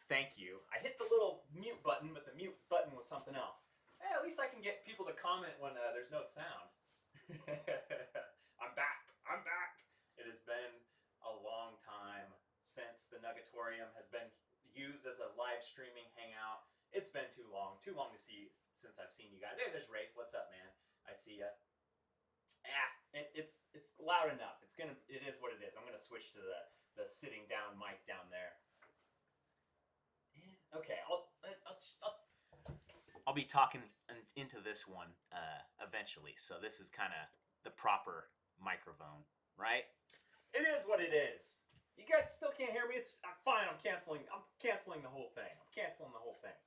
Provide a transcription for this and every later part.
Thank you. I hit the little mute button, but the mute button was something else. Hey, at least I can get people to comment when there's no sound. I'm back. I'm back. It has been a long time since the Nuggatorium has been used as a live streaming hangout. It's been too long to see since I've seen you guys. Hey, there's Rafe. What's up, man? I see ya. It's loud enough. It is what it is. I'm gonna switch to the sitting down mic down there. Okay, I'll be talking into this one eventually. So this is kind of the proper microphone, right? It is what it is. You guys still can't hear me. It's fine. I'm canceling the whole thing. I'm canceling the whole thing.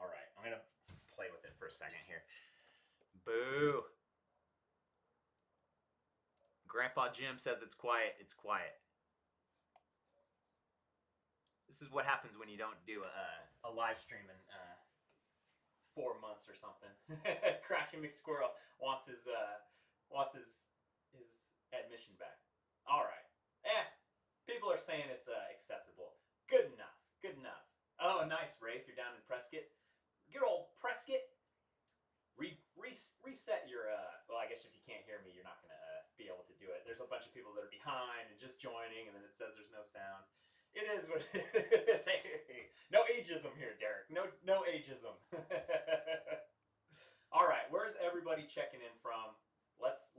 All right, I'm gonna play with it for a second here. Boo. Grandpa Jim says it's quiet. It's quiet. This is what happens when you don't do a live stream in 4 months or something. Crashing McSquirrel wants his admission back. All right. People are saying it's acceptable. Good enough. Good enough. Oh, nice, Rafe. You're down in Prescott. Good old Prescott. Reset your. Well, I guess if you can't hear me, you're not gonna be able to do it. There's a bunch of people that are behind and just joining, and then it says there's no sound. It is what it is. Hey, no ageism here, Derek. No ageism. All right, where's everybody checking in from? Let's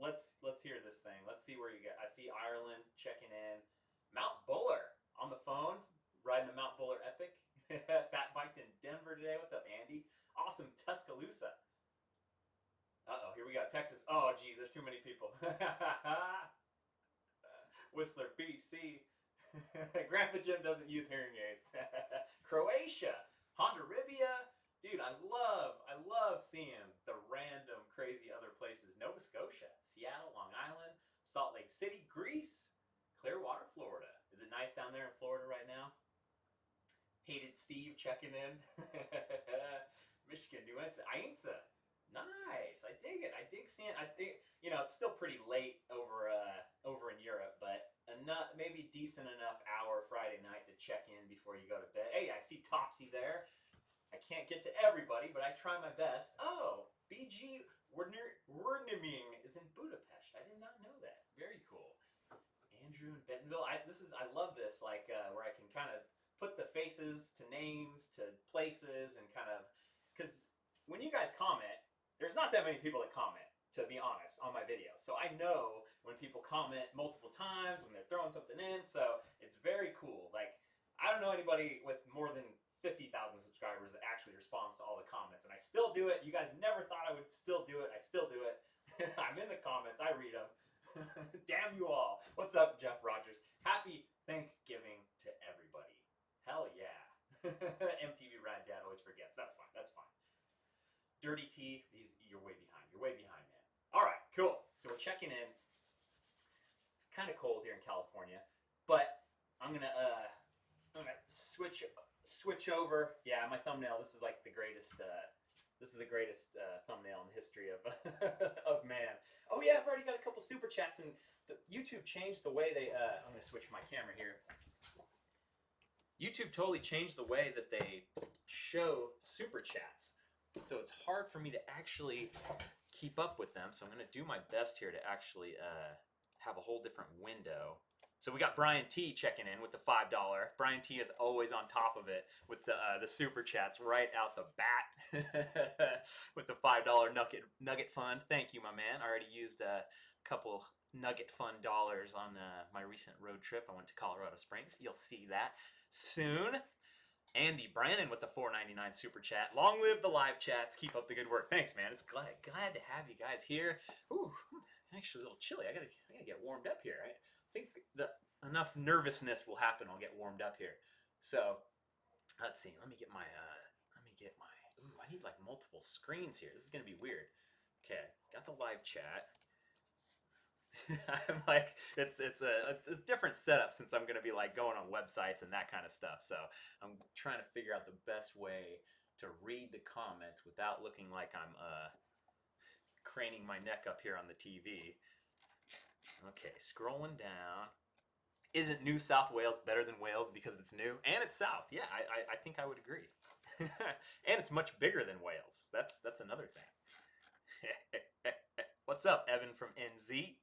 hear this thing. Let's see where you get. I see Ireland checking in. Mount Buller on the phone, riding the Mount Buller Epic. Fat biked in Denver today. What's up, Andy? Awesome Tuscaloosa. Uh-oh, here we go. Texas. Oh, geez, there's too many people. Whistler, BC. Grandpa Jim doesn't use hearing aids. Croatia, Honduras. Dude, I love seeing the random crazy other places. Nova Scotia, Seattle, Long Island, Salt Lake City, Greece, Clearwater, Florida. Is it nice down there in Florida right now? Hated Steve checking in. Michigan, New Ainsa. Nice. I dig it. I dig seeing. I think it's still pretty late over in Europe, but maybe decent enough hour Friday night to check in before you go to bed. Hey, I see Topsy there. I can't get to everybody, but I try my best. Oh, BG Werniming is in Budapest. I did not know that. Very cool. Andrew in Bentonville. I love this, like where I can kind of put the faces to names to places and kind of, because when you guys comment, there's not that many people that comment, to be honest, on my video. So I know when people comment multiple times, when they're throwing something in, so it's very cool. Like, I don't know anybody with more than 50,000 subscribers that actually responds to all the comments, and I still do it. You guys never thought I would still do it. I still do it. I'm in the comments. I read them. Damn you all. What's up, Jeff Rogers? Happy Thanksgiving to everybody. Hell yeah. MTB Rad Dad always forgets. That's fine. That's fine. Dirty T, you're way behind. You're way behind, man. All right, cool. So we're checking in. It's kind of cold here in California, but I'm gonna switch over. Yeah, my thumbnail. This is like the greatest. This is the greatest thumbnail in the history of of man. Oh yeah, I've already got a couple super chats, and YouTube changed the way they. I'm gonna switch my camera here. YouTube totally changed the way that they show super chats. So it's hard for me to actually keep up with them. So I'm going to do my best here to actually have a whole different window. So we got Brian T checking in with the $5. Brian T is always on top of it with the super chats right out the bat with the $5 nugget fund. Thank you, my man. I already used a couple nugget fund dollars on my recent road trip. I went to Colorado Springs. You'll see that soon. Andy Brandon with the $4.99 super chat. Long live the live chats. Keep up the good work. Thanks, man. It's glad to have you guys here. Ooh, actually a little chilly. I gotta get warmed up here. I think enough nervousness will happen. I'll get warmed up here. So let's see. Let me get my. Ooh, I need like multiple screens here. This is gonna be weird. Okay, got the live chat. I'm like, it's a different setup since I'm going to be like going on websites and that kind of stuff. So I'm trying to figure out the best way to read the comments without looking like I'm craning my neck up here on the TV. Okay, scrolling down. Isn't New South Wales better than Wales because it's new and it's south? Yeah, I think I would agree. And it's much bigger than Wales. That's another thing. What's up, Evan from NZ?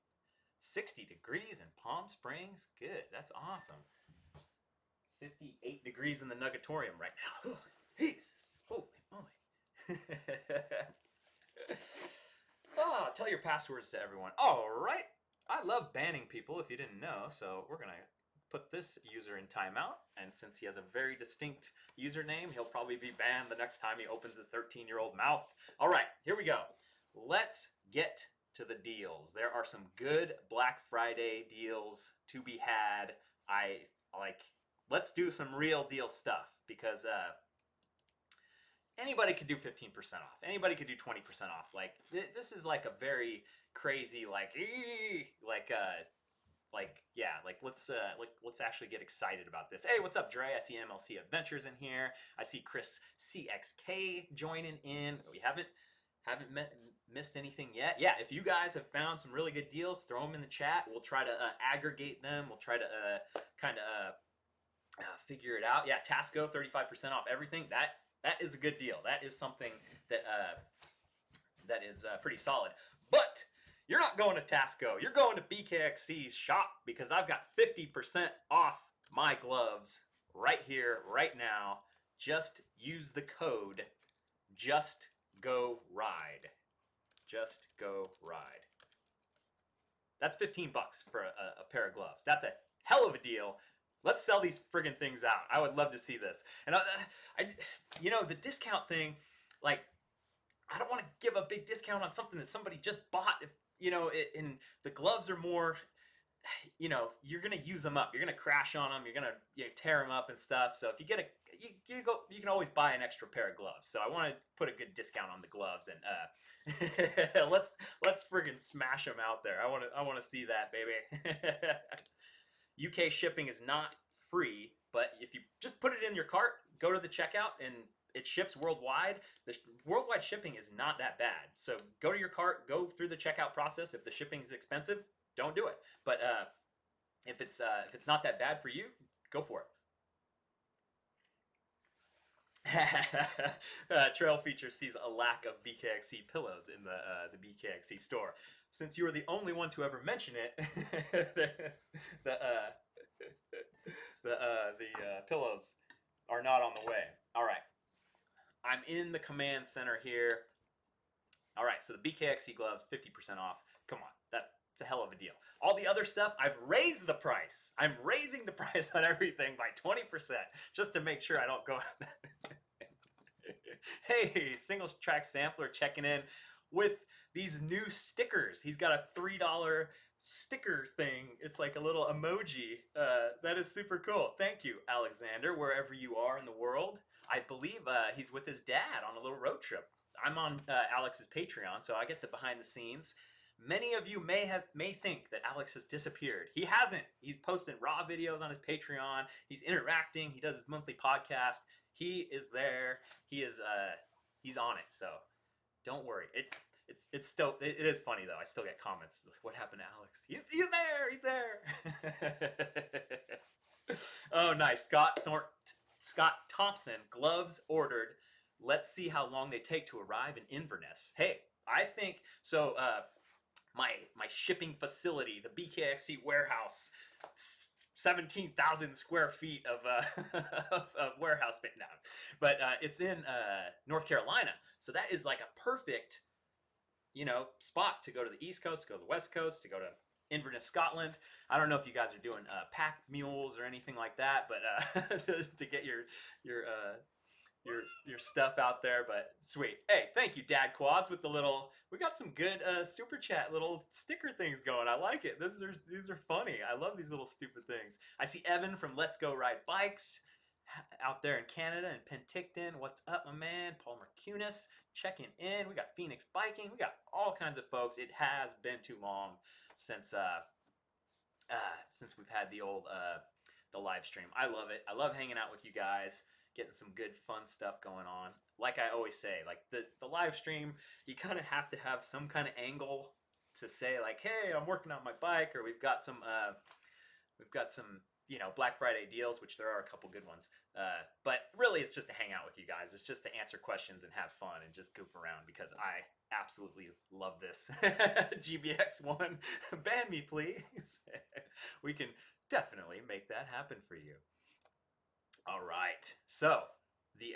60 degrees in Palm Springs. Good. That's awesome. 58 degrees in the Nugatorium right now. Jesus. Holy moly. Oh, tell your passwords to everyone. All right. I love banning people if you didn't know, so we're going to put this user in timeout, and since he has a very distinct username, he'll probably be banned the next time he opens his 13-year-old mouth. All right, here we go. Let's get to the deals. There are some good Black Friday deals to be had. Let's do some real deal stuff, because anybody could do 15% off. Anybody could do 20% off. Like, this is like a very crazy, let's actually get excited about this. Hey, what's up, Dre? I see MLC Adventures in here. I see Chris CXK joining in. We haven't missed anything yet. Yeah, if you guys have found some really good deals, throw them in the chat. We'll try to aggregate them. We'll try to figure it out. Yeah, Tasco, 35% off everything. That is a good deal. That is something that is pretty solid. But you're not going to Tasco. You're going to BKXC's shop, because I've got 50% off my gloves right here, right now. Just use the code JustGoRide. Just Go Ride. That's $15 for a pair of gloves. That's a hell of a deal. Let's sell these friggin' things out. I would love to see this. And the discount thing, like, I don't want to give a big discount on something that somebody just bought. If and the gloves are more, you're gonna use them up. You're gonna crash on them. You're gonna tear them up and stuff. So if you get you can always buy an extra pair of gloves. So I want to put a good discount on the gloves, and let's friggin' smash them out there. I want to see that, baby. UK shipping is not free, but if you just put it in your cart, go to the checkout, and it ships worldwide. The worldwide shipping is not that bad. So go to your cart, go through the checkout process. If the shipping is expensive, don't do it. But if it's not that bad for you, go for it. Trail Feature sees a lack of BKXC pillows in the BKXC store. Since you were the only one to ever mention it, the pillows are not on the way. All right. I'm in the command center here. All right, so the BKXC gloves, 50% off. Come on, that's a hell of a deal. All the other stuff, I've raised the price. I'm raising the price on everything by 20% just to make sure I don't go. Hey, single track sampler checking in with these new stickers. He's got a $3 sticker thing. It's like a little emoji. That is super cool. Thank you, Alexander, wherever you are in the world. I believe he's with his dad on a little road trip. I'm on Alex's Patreon, so I get the behind the scenes. Many of you may think that Alex has disappeared. He hasn't. He's posting raw videos on his Patreon. He's interacting. He does his monthly podcast. He is there. He's on it. So don't worry. It's still, it is funny though. I still get comments like, "What happened to Alex? He's there. He's there." Oh, nice. Scott Thompson, gloves ordered. Let's see how long they take to arrive in Inverness. Hey, I think so. My shipping facility, the BKXC warehouse, 17,000 square feet of warehouse space now, but it's in North Carolina, so that is like a perfect spot to go to the East Coast, to go to the West Coast, to go to Inverness, Scotland. I don't know if you guys are doing pack mules or anything like that, but to get your stuff out there. But sweet. Hey, thank you, Dad Quads, with the little. We got some good super chat little sticker things going. I like it. These are funny. I love these little stupid things. I see Evan from Let's Go Ride Bikes out there in Canada and Penticton. What's up, my man? Paul Mercunis checking in. We got Phoenix Biking. We got all kinds of folks. It has been too long since we've had the live stream. I love it. I love hanging out with you guys, getting some good fun stuff going on. Like I always say, like the live stream, you kind of have to have some kind of angle to say like, hey, I'm working on my bike, or we've got some We've got some, Black Friday deals, which there are a couple good ones. But really, it's just to hang out with you guys. It's just to answer questions and have fun and just goof around because I absolutely love this. GBX1, ban me, please. We can definitely make that happen for you. All right. So the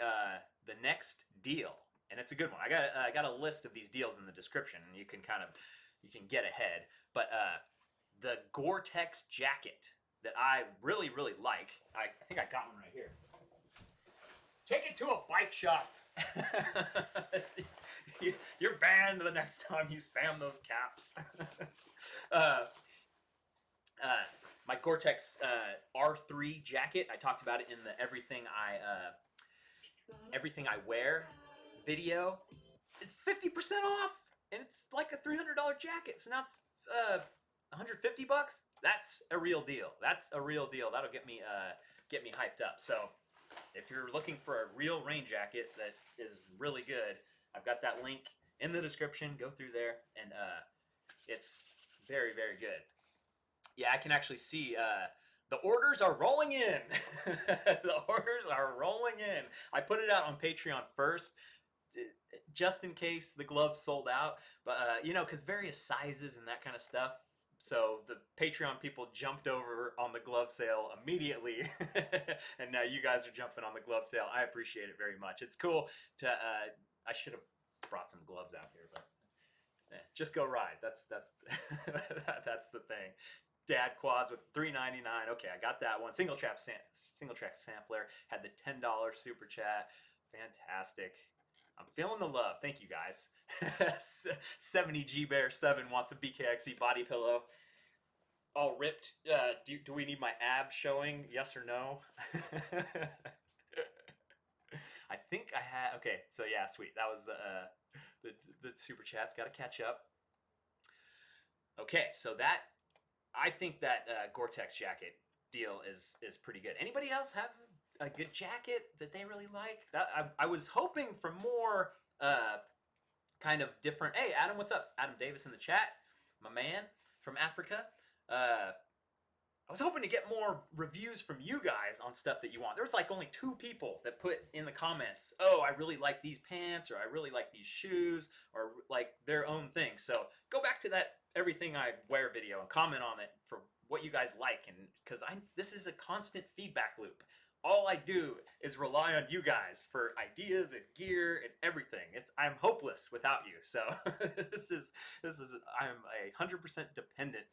next deal, and it's a good one. I got a list of these deals in the description, and you can get ahead. But the Gore-Tex jacket that I really like. I think I got one right here. Take it to a bike shop. You're banned the next time you spam those caps. My Gore-Tex R3 jacket. I talked about it in the Everything I Wear video. It's 50% off, and it's like a $300 jacket. So now it's $150. That's a real deal. That'll get me hyped up. So if you're looking for a real rain jacket that is really good, I've got that link in the description. Go through there, and it's very good. Yeah, I can actually see the orders are rolling in. The orders are rolling in. I put it out on Patreon first, just in case the gloves sold out. But because various sizes and that kind of stuff. So the Patreon people jumped over on the glove sale immediately, and now you guys are jumping on the glove sale. I appreciate it very much. It's cool to. I should have brought some gloves out here, but just go ride. That's that's the thing. Dad quads with $3.99. Okay, I got that one. Single track sampler had the $10 super chat. Fantastic. I'm feeling the love. Thank you guys. 70G Bear 7 wants a BKXE body pillow. All ripped. Do we need my abs showing? Yes or no? I think I had. Okay, so yeah, sweet. That was the super chats. Got to catch up. Okay, so I think that Gore-Tex jacket deal is pretty good. Anybody else have a good jacket that they really like? I was hoping for more kind of different. Hey, Adam, what's up? Adam Davis in the chat, my man from Africa. I was hoping to get more reviews from you guys on stuff that you want. There was like only 2 people that put in the comments, oh, I really like these pants, or I really like these shoes, or like their own thing. So go back to that Everything I Wear video and comment on it for what you guys like, and because this is a constant feedback loop. All I do is rely on you guys for ideas and gear and everything. I'm hopeless without you. So this is I'm 100% dependent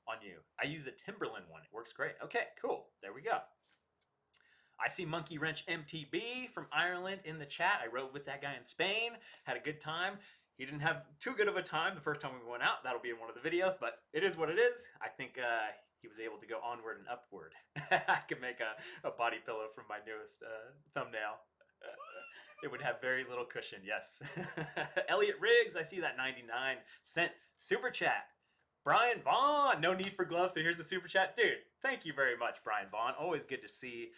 on you. I use a Timberland one. It works great. Okay, cool. There we go. I see Monkey Wrench MTB from Ireland in the chat. I rode with that guy in Spain. Had a good time. He didn't have too good of a time the first time we went out. That'll be in one of the videos, but it is what it is. I think he was able to go onward and upward. I could make a body pillow from my newest thumbnail. It would have very little cushion, yes. Elliot Riggs, I see that 99-cent super chat. Brian Vaughn, no need for gloves, so here's a super chat. Dude, thank you very much, Brian Vaughn. Always good to see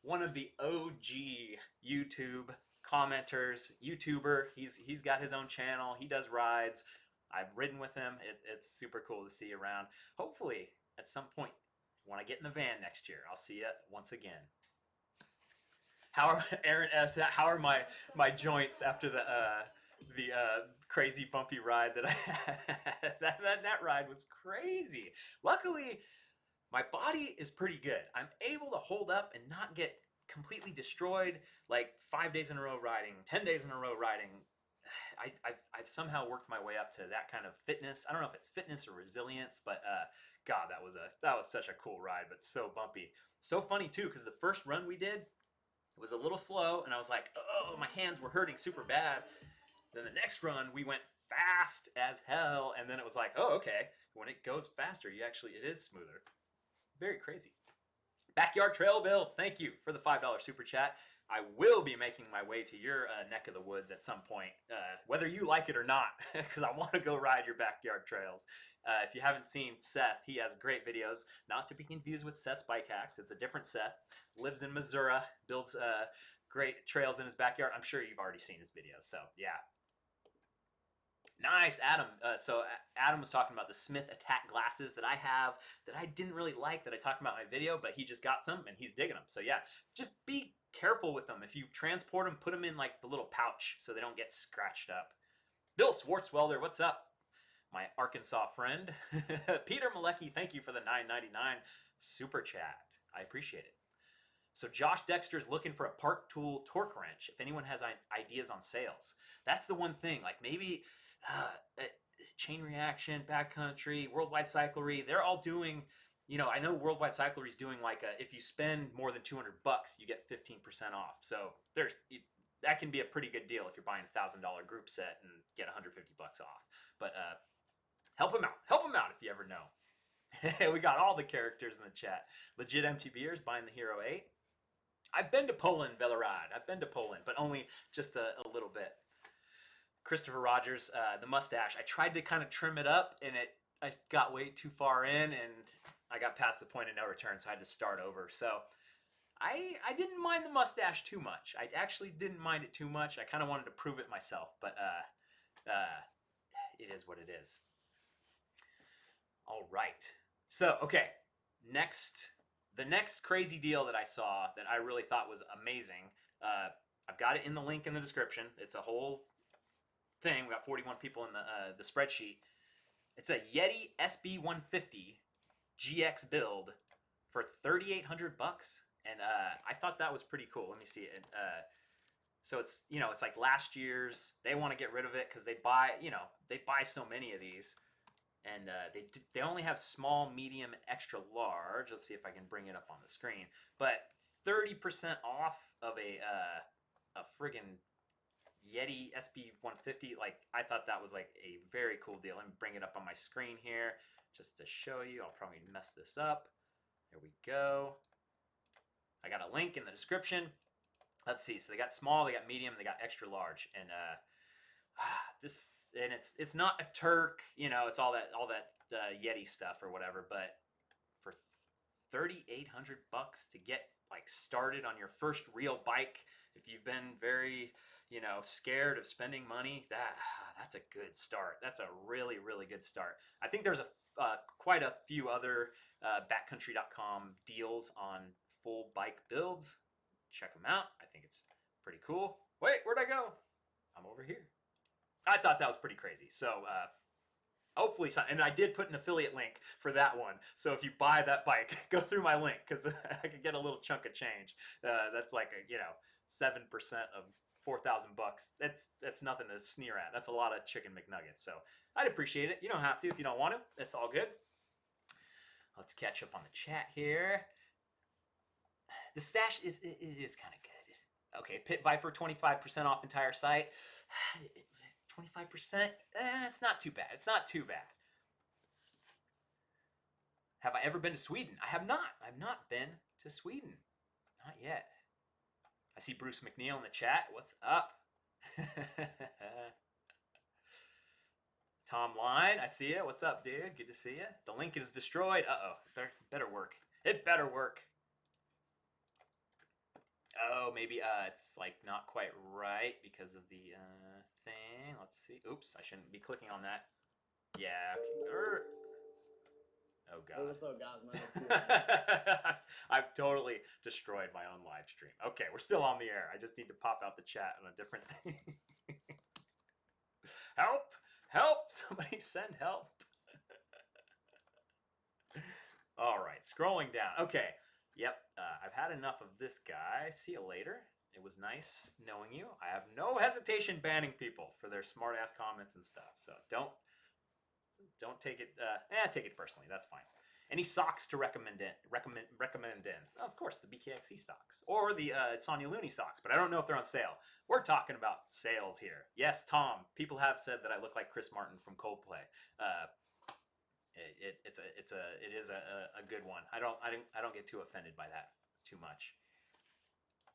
one of the OG YouTube commenters, YouTuber. He's got his own channel. He does rides. I've ridden with him. It's super cool to see you around. Hopefully, at some point, when I get in the van next year, I'll see you once again. Aaron S., how are my joints after the crazy bumpy ride that I had? that ride was crazy. Luckily, my body is pretty good. I'm able to hold up and not get completely destroyed like 5 days in a row riding, 10 days in a row riding. I've somehow worked my way up to that kind of fitness. I don't know if it's fitness or resilience, but God, that was such a cool ride, but so bumpy. So funny too, because the first run we did, it was a little slow, and I was like, oh, my hands were hurting super bad. Then the next run, we went fast as hell, and then it was like, oh, okay. When it goes faster, it is smoother. Very crazy. Backyard Trail Builds, thank you for the $5 super chat. I will be making my way to your neck of the woods at some point, whether you like it or not, because I want to go ride your backyard trails. If you haven't seen Seth, he has great videos, not to be confused with Seth's Bike Hacks. It's a different Seth. Lives in Missouri, builds great trails in his backyard. I'm sure you've already seen his videos, so yeah. Nice, Adam. So Adam was talking about the Smith Attack glasses that I have that I didn't really like that I talked about in my video, but he just got some and he's digging them. So yeah, just be careful with them. If you transport them, put them in like the little pouch so they don't get scratched up. Bill Swartzwelder, what's up? My Arkansas friend. Peter Malecki, thank you for the $9.99 super chat. I appreciate it. So Josh Dexter is looking for a Park Tool torque wrench. If anyone has ideas on sales, that's the one thing. Like maybe Chain Reaction, Backcountry, Worldwide Cyclery, they're all doing. I know Worldwide Cyclery is doing like if you spend more than $200, you get 15% off. So that can be a pretty good deal if you're buying a $1,000 group set and get $150 off. But help him out. Help him out if you ever know. We got all the characters in the chat. Legit MTBers buying the Hero 8. I've been to Poland, Velerad. I've been to Poland, but only just a little bit. Christopher Rogers, the mustache. I tried to kind of trim it up, and I got way too far in, and I got past the point of no return, so I had to start over. So I didn't mind the mustache too much. I actually didn't mind it too much. I kind of wanted to prove it myself, but it is what it is. All right. So, okay, the next crazy deal that I saw that I really thought was amazing, I've got it in the link in the description. It's a whole thing. We got 41 people in the spreadsheet. It's a Yeti SB150 GX build for $3,800, and I thought that was pretty cool. Let me see it. So it's it's like last year's. They want to get rid of it because they buy so many of these. And they only have small, medium, extra large. Let's see if I can bring it up on the screen. But 30% off of a friggin' Yeti SB150. Like, I thought that was like a very cool deal. Let me bring it up on my screen here just to show you. I'll probably mess this up. There we go. I got a link in the description. Let's see. So they got small, they got medium, they got extra large, and it's not a Turk, it's all that Yeti stuff or whatever. But for $3,800 to get like started on your first real bike, if you've been very scared of spending money, that's a good start. That's a really, really good start. I think there's quite a few other backcountry.com deals on full bike builds. Check them out. I think it's pretty cool. Wait, where'd I go? I'm over here. I thought that was pretty crazy. So hopefully, and I did put an affiliate link for that one. So if you buy that bike, go through my link because I could get a little chunk of change. That's like 7% of $4,000. That's nothing to sneer at. That's a lot of chicken McNuggets. So I'd appreciate it. You don't have to if you don't want to. It's all good. Let's catch up on the chat here. The stash is kind of good. Okay, Pit Viper 25% off entire site. 25%. It's not too bad. It's not too bad. Have I ever been to Sweden? I have not. I've not been to Sweden. Not yet. I see Bruce McNeil in the chat. What's up? Tom Line, I see you. What's up, dude? Good to see you. The link is destroyed. Uh-oh. Better work. It better work. Oh, maybe it's like not quite right because of the thing. Let's see. Oops, I shouldn't be clicking on that. Yeah. Okay. Oh, God. Hey, what's up, guys? I've totally destroyed my own live stream. Okay, we're still on the air. I just need to pop out the chat on a different thing. Help! Help! Somebody send help. All right, scrolling down. Okay. Yep, I've had enough of this guy. See you later. It was nice knowing you. I have no hesitation banning people for their smart-ass comments and stuff. So don't take it. Take it personally. That's fine. Any socks to recommend in? Of course, the BKXC socks or the Sonia Looney socks. But I don't know if they're on sale. We're talking about sales here. Yes, Tom. People have said that I look like Chris Martin from Coldplay. It is a good one. I don't get too offended by that too much.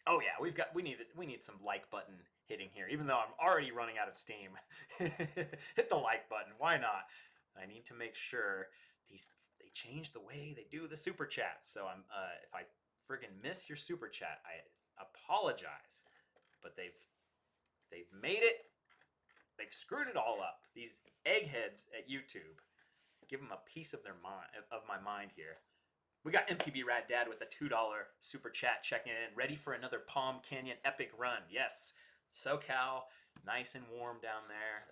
Oh yeah, we need some like button hitting here, even though I'm already running out of steam. Hit the like button. Why not? I need to make sure they change the way they do the super chats. So if I friggin' miss your super chat, I apologize. But they've made it They've screwed it all up. These eggheads at YouTube. Give them a piece of their mind, of my mind here. We got MTB Rad Dad with a $2 super chat checking in. Ready for another Palm Canyon epic run. Yes. SoCal, nice and warm down there.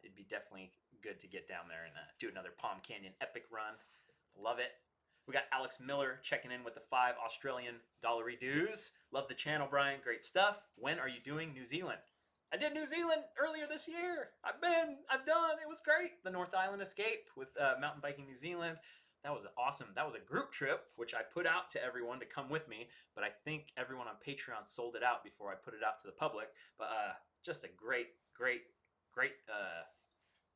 It'd be definitely good to get down there and do another Palm Canyon epic run. Love it. We got Alex Miller checking in with the 5 Australian dollary dues. Love the channel, Brian. Great stuff. When are you doing New Zealand? I did New Zealand earlier this year. I've done. It was great. The North Island Escape with Mountain Biking New Zealand. That was awesome. That was a group trip, which I put out to everyone to come with me. But I think everyone on Patreon sold it out before I put it out to the public. But just a great.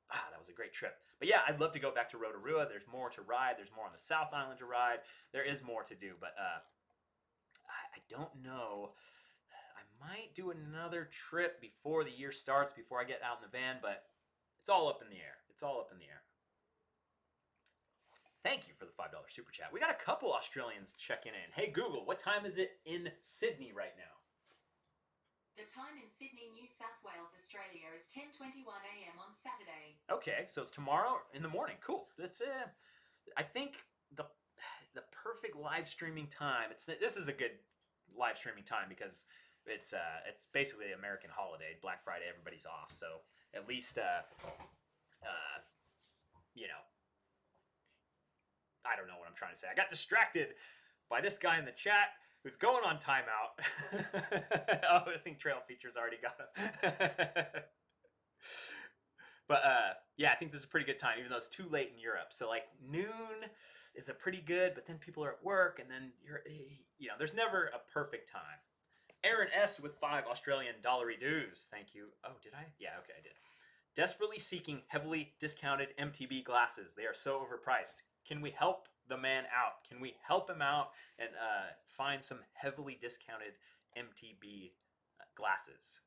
That was a great trip. But yeah, I'd love to go back to Rotorua. There's more to ride. There's more on the South Island to ride. There is more to do. But I don't know. I might do another trip before the year starts, before I get out in the van. But it's all up in the air. It's all up in the air. Thank you for the $5 super chat. We got a couple Australians checking in. Hey, Google, what time is it in Sydney right now? The time in Sydney, New South Wales, Australia is 10:21 a.m. on Saturday. Okay, so it's tomorrow in the morning. Cool. I think the perfect live streaming time. This is a good live streaming time because it's basically an American holiday, Black Friday. Everybody's off, so at least you know. I don't know what I'm trying to say. I got distracted by this guy in the chat who's going on timeout. Oh, I think Trail Features already got him. But yeah, I think this is a pretty good time, even though it's too late in Europe. So like noon is a pretty good, but then people are at work, and then there's never a perfect time. Aaron S with 5 Australian dollary dues. Thank you. Oh, did I? Yeah, okay, I did. Desperately seeking heavily discounted MTB glasses. They are so overpriced. Can we help the man out? Can we help him out and find some heavily discounted MTB glasses?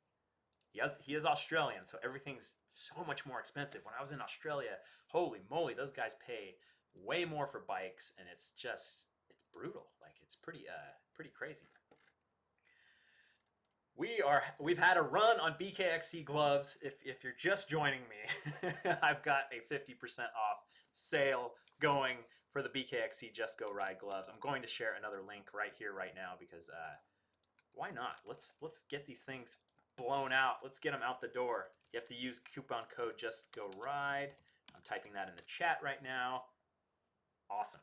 He is Australian, so everything's so much more expensive. When I was in Australia, holy moly, those guys pay way more for bikes, and it's brutal. Like, it's pretty crazy. We've had a run on BKXC gloves. If you're just joining me, I've got a 50% off sale going for the BKXC Just Go Ride gloves. I'm going to share another link right here, right now, because why not? Let's get these things blown out. Let's get them out the door. You have to use coupon code Just Go Ride. I'm typing that in the chat right now. Awesome.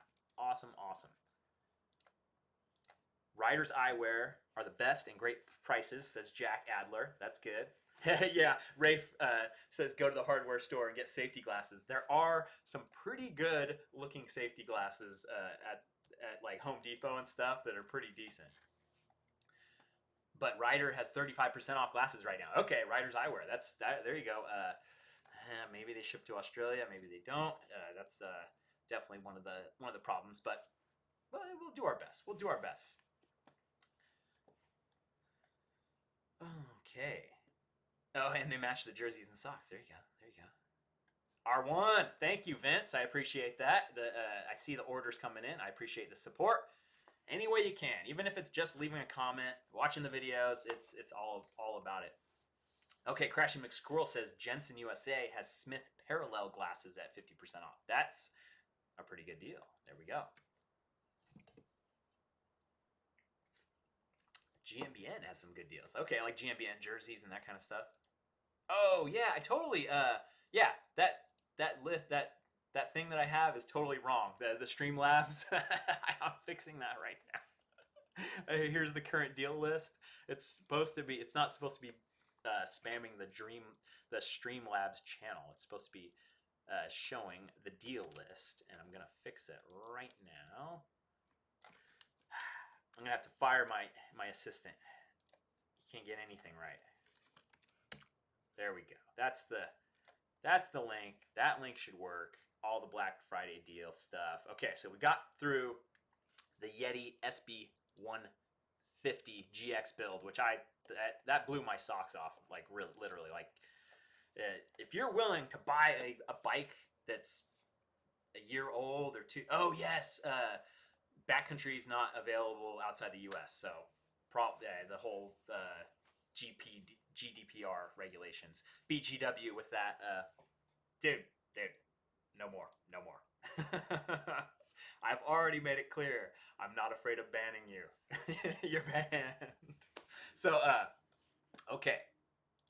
Riders Eyewear are the best and great prices, says Jack Adler. That's good. Yeah, Rafe says go to the hardware store and get safety glasses. There are some pretty good looking safety glasses at like Home Depot and stuff that are pretty decent. But Ryder has 35% off glasses right now. Okay, Riders Eyewear. There you go. Maybe they ship to Australia. Maybe they don't. That's definitely one of the problems. But we'll do our best. Okay. Oh, and they match the jerseys and socks. There you go. R1. Thank you, Vince. I appreciate that. I see the orders coming in. I appreciate the support. Any way you can, even if it's just leaving a comment, watching the videos, it's all about it. Okay, Crashing McSquirrel says Jensen USA has Smith Parallel glasses at 50% off. That's a pretty good deal. There we go. GMBN has some good deals. Okay, I like GMBN jerseys and that kind of stuff. Oh yeah, I totally. Yeah, that list that thing that I have is totally wrong. The Streamlabs. I'm fixing that right now. Here's the current deal list. It's not supposed to be spamming the Streamlabs channel. It's supposed to be showing the deal list, and I'm gonna fix it right now. I'm gonna have to fire my assistant. He can't get anything right. There we go. That's the link. That link should work. All the Black Friday deal stuff. Okay, so we got through the Yeti SB 150 GX build, which that blew my socks off. Like literally. Like if you're willing to buy a bike that's a year old or two. Oh yes. Backcountry is not available outside the U.S., so the whole GP GDPR regulations. BGW with that. Dude, no more. I've already made it clear. I'm not afraid of banning you. You're banned. So, okay.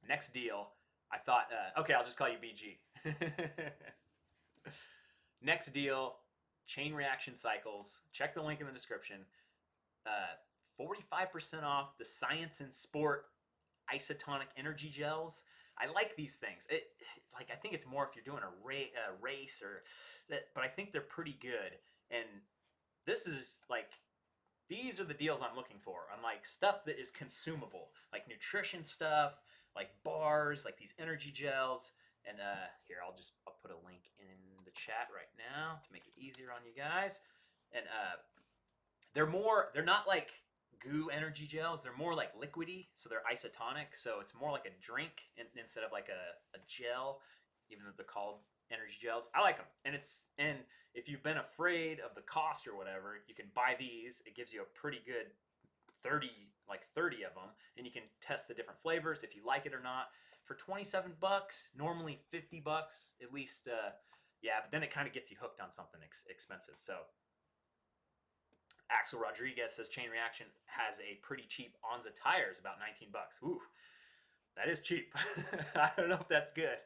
Next deal. I thought, okay, I'll just call you BG. Next deal, chain reaction cycles. Check the link in the description. 45% off the Science and Sport isotonic energy gels. I like these things. I think it's more if you're doing a race or that, but I think they're pretty good. And this is these are the deals I'm looking for on stuff that is consumable, like nutrition stuff, like bars, like these energy gels. And here, I'll put a link in the chat right now to make it easier on you guys. And they're not like goo energy gels. They're more like liquidy, so they're isotonic. So it's more like a drink instead of like a gel, even though they're called energy gels. I like them, and if you've been afraid of the cost or whatever, you can buy these. It gives you a pretty good 30 of them, and you can test the different flavors if you like it or not. For $27, normally $50 at least. Yeah, but then it kind of gets you hooked on something expensive. So Axel Rodriguez says Chain Reaction has a pretty cheap Onza tires, about $19. Ooh, that is cheap. I don't know if that's good.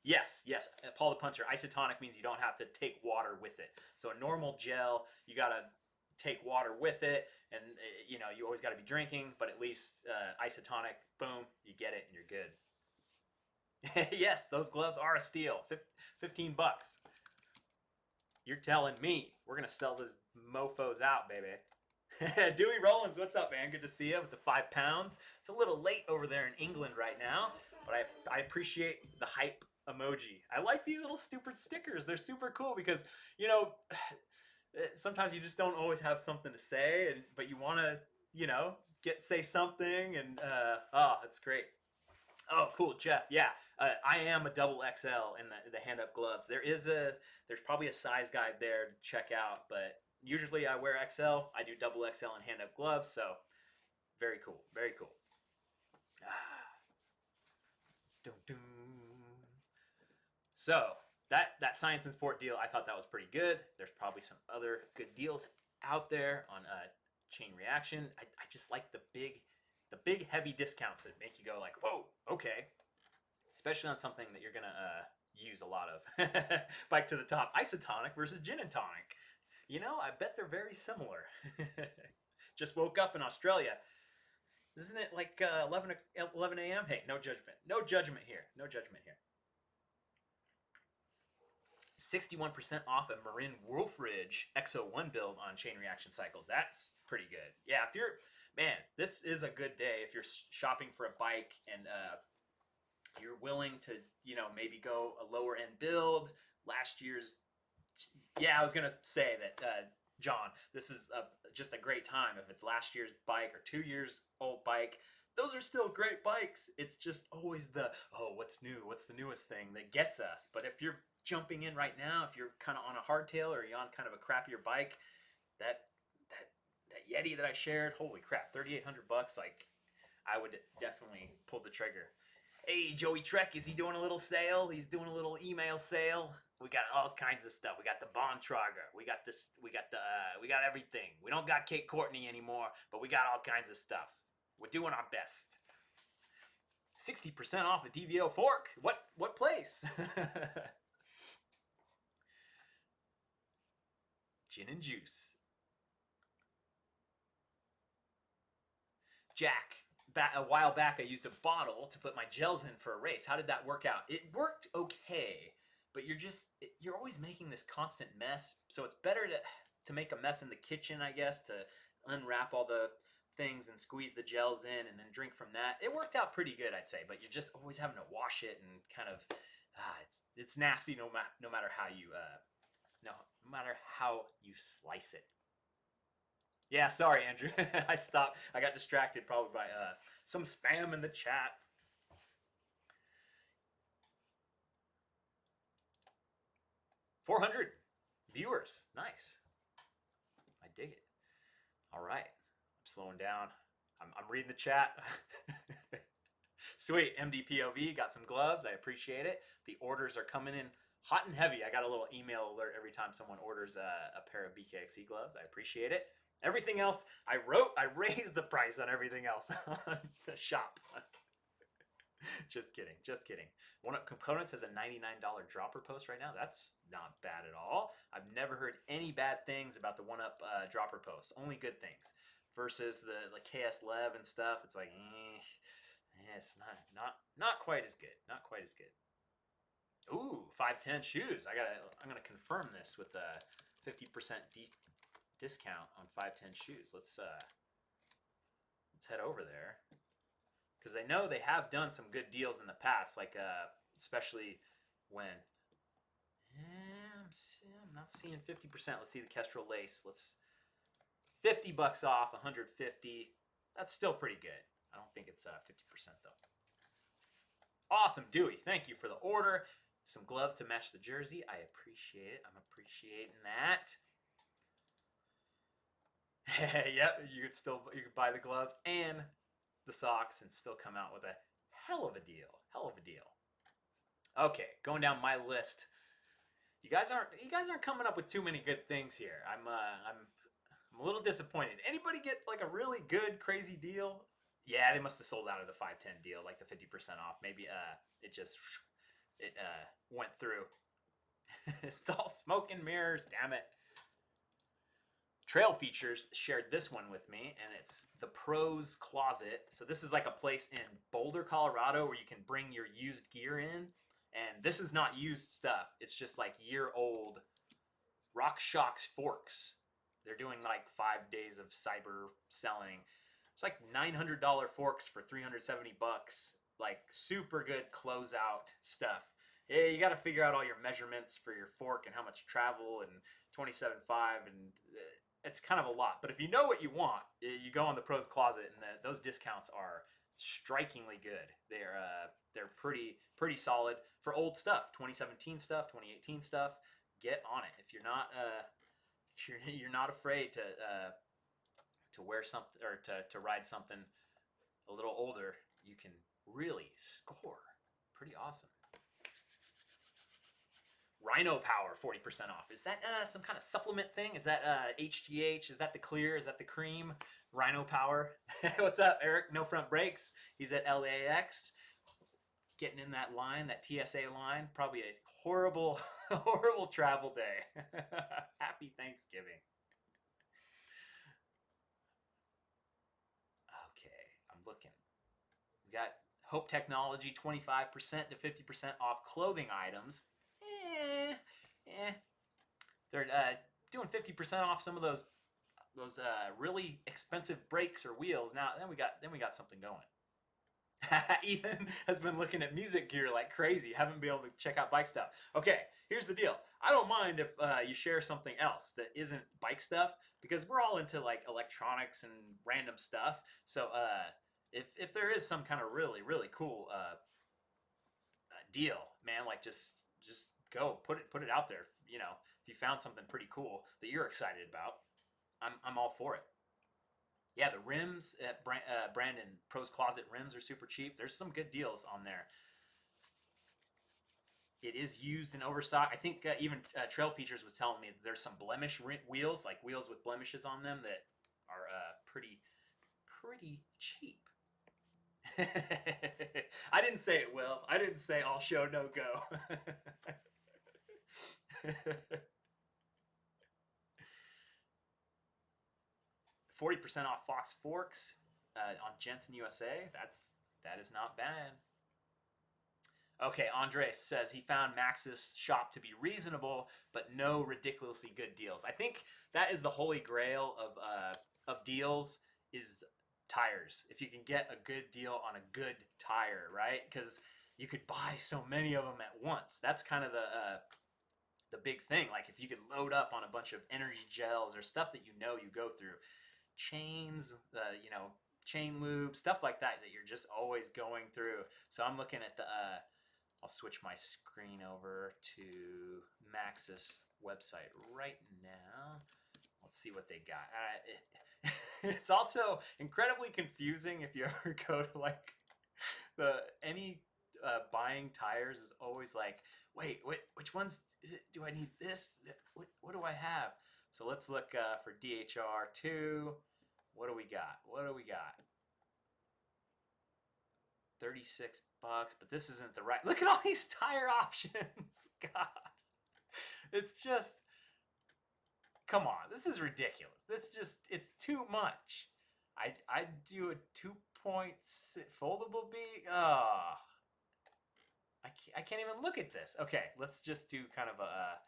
Yes. Paul the Puncher. Isotonic means you don't have to take water with it. So a normal gel, you gotta take water with it, and you always got to be drinking. But at least isotonic, boom, you get it, and you're good. Yes, those gloves are a steal. $15. You're telling me we're gonna sell these mofos out, baby. Dewey Rollins, what's up, man? Good to see you with the 5 pounds. It's a little late over there in England right now, but I appreciate the hype emoji. I like these little stupid stickers. They're super cool because sometimes you just don't always have something to say, but you want to say something, and it's great. Oh, cool, Jeff. Yeah, I am a double XL in the hand up gloves. There's probably a size guide there to check out, but usually I wear XL. I do double XL in hand up gloves, so very cool, very cool. So that Science and Sport deal, I thought that was pretty good. There's probably some other good deals out there on Chain Reaction. I just like the big heavy discounts that make you go like, whoa, okay. Especially on something that you're gonna use a lot of. Bike to the Top, isotonic versus gin and tonic. I bet they're very similar. Just woke up in Australia. Isn't it like 11 a.m.? Hey, no judgment. No judgment here. No judgment here. 61% off a Marin Wolfridge XO1 build on Chain Reaction Cycles. That's pretty good. Yeah, this is a good day if you're shopping for a bike and you're willing to, maybe go a lower end build. Last year's, I was gonna say that, John, this is just a great time. If it's last year's bike or 2 years old bike, those are still great bikes. It's just always what's new? What's the newest thing that gets us? But if you're jumping in right now, if you're kind of on a hardtail or you're on kind of a crappier bike, that Yeti that I shared, holy crap, $3,800. I would definitely pull the trigger. Hey, Joey Trek, is he doing a little sale? He's doing a little email sale. We got all kinds of stuff. We got the Bontrager. We got this. We got everything. We don't got Kate Courtney anymore, but we got all kinds of stuff. We're doing our best. 60% off a DVO fork. What place? Gin and juice. Jack. A while back, I used a bottle to put my gels in for a race. How did that work out? It worked okay, but you're always making this constant mess. So it's better to make a mess in the kitchen, I guess, to unwrap all the things and squeeze the gels in and then drink from that. It worked out pretty good, I'd say, but you're just always having to wash it and kind of it's nasty no matter how you no matter how you slice it. Yeah, sorry, Andrew. I stopped. I got distracted probably by some spam in the chat. $400 viewers. Nice. I dig it. All right. I'm slowing down. I'm reading the chat. Sweet. MDPOV got some gloves. I appreciate it. The orders are coming in hot and heavy. I got a little email alert every time someone orders a pair of BKXE gloves. I appreciate it. Everything else, I raised the price on everything else on the shop. Just kidding. One Up Components has a $99 dropper post right now. That's not bad at all. I've never heard any bad things about the One Up dropper post. Only good things. Versus the KS Lev and stuff, it's like, it's not quite as good. Not quite as good. Ooh, 510 shoes. I'm gonna confirm this with a 50% discount on 510 shoes. Let's head over there, because I know they have done some good deals in the past, like especially when I'm not seeing 50%. Let's see the Kestrel lace. Let's $50 off, 150. That's still pretty good. I don't think it's 50% though. Awesome, Dewey. Thank you for the order. Some gloves to match the jersey. I appreciate it. I'm appreciating that. Yep, you could buy the gloves and the socks and still come out with a hell of a deal. Okay, going down my list. You guys aren't coming up with too many good things here. I'm a little disappointed. Anybody get like a really good crazy deal? Yeah, they must have sold out of the 510 deal, like the 50% off. Maybe it went through. It's all smoke and mirrors, damn it. Trail Features shared this one with me, and it's the Pros Closet. So this is like a place in Boulder, Colorado, where you can bring your used gear in. And this is not used stuff. It's just like year-old RockShox forks. They're doing like 5 days of cyber selling. It's like $900 forks for $370. Like super good closeout stuff. Yeah, you got to figure out all your measurements for your fork and how much travel and 27.5 and it's kind of a lot. But if you know what you want, you go on the Pros Closet and those discounts are strikingly good. They're pretty solid for old stuff, 2017 stuff, 2018 stuff. Get on it. If you're not afraid to wear something or to ride something a little older, you can really score pretty awesome. Rhino Power 40% off. Is that some kind of supplement thing? Is that HGH? Is that the clear? Is that the cream? Rhino Power. What's up, Eric? No front brakes. He's at LAX. Getting in that line, that TSA line. Probably a horrible, horrible travel day. Happy Thanksgiving. Okay, I'm looking. We got Hope Technology 25% to 50% off clothing items. They're doing 50% off some of those really expensive brakes or wheels. Now then we got something going. Ethan has been looking at music gear like crazy. Haven't been able to check out bike stuff. Okay, here's the deal. I don't mind if you share something else that isn't bike stuff, because we're all into like electronics and random stuff. So if there is some kind of really cool deal, man, like just go put it out there. You know, if you found something pretty cool that you're excited about, I'm all for it. Yeah, the rims at Brandon Pros Closet rims are super cheap. There's some good deals on there. It is used in overstock. I think even Trail Features was telling me that there's some blemish wheels, like wheels with blemishes on them, that are pretty cheap. I didn't say it, Will. I didn't say all show no go. 40% off Fox Forks on Jensen USA. That is not bad. Okay, Andres says he found Max's shop to be reasonable, but no ridiculously good deals. I think that is the holy grail of deals, is tires. If you can get a good deal on a good tire, right? Because you could buy so many of them at once. That's kind of the big thing. Like if you could load up on a bunch of energy gels or stuff that you go through, chains, chain lube, stuff like that you're just always going through. So I'm looking at I'll switch my screen over to Max's website right now. Let's see what they got. It's also incredibly confusing if you ever go to like Any buying tires is always like, wait, which ones do I need? This? What do I have? So let's look for DHR2. What do we got? 36 bucks, but this isn't the right. Look at all these tire options. God. It's just, come on, this is ridiculous. It's too much. I'd do a 2.6 foldable B. Oh, I can't even look at this. Okay, let's just do kind of a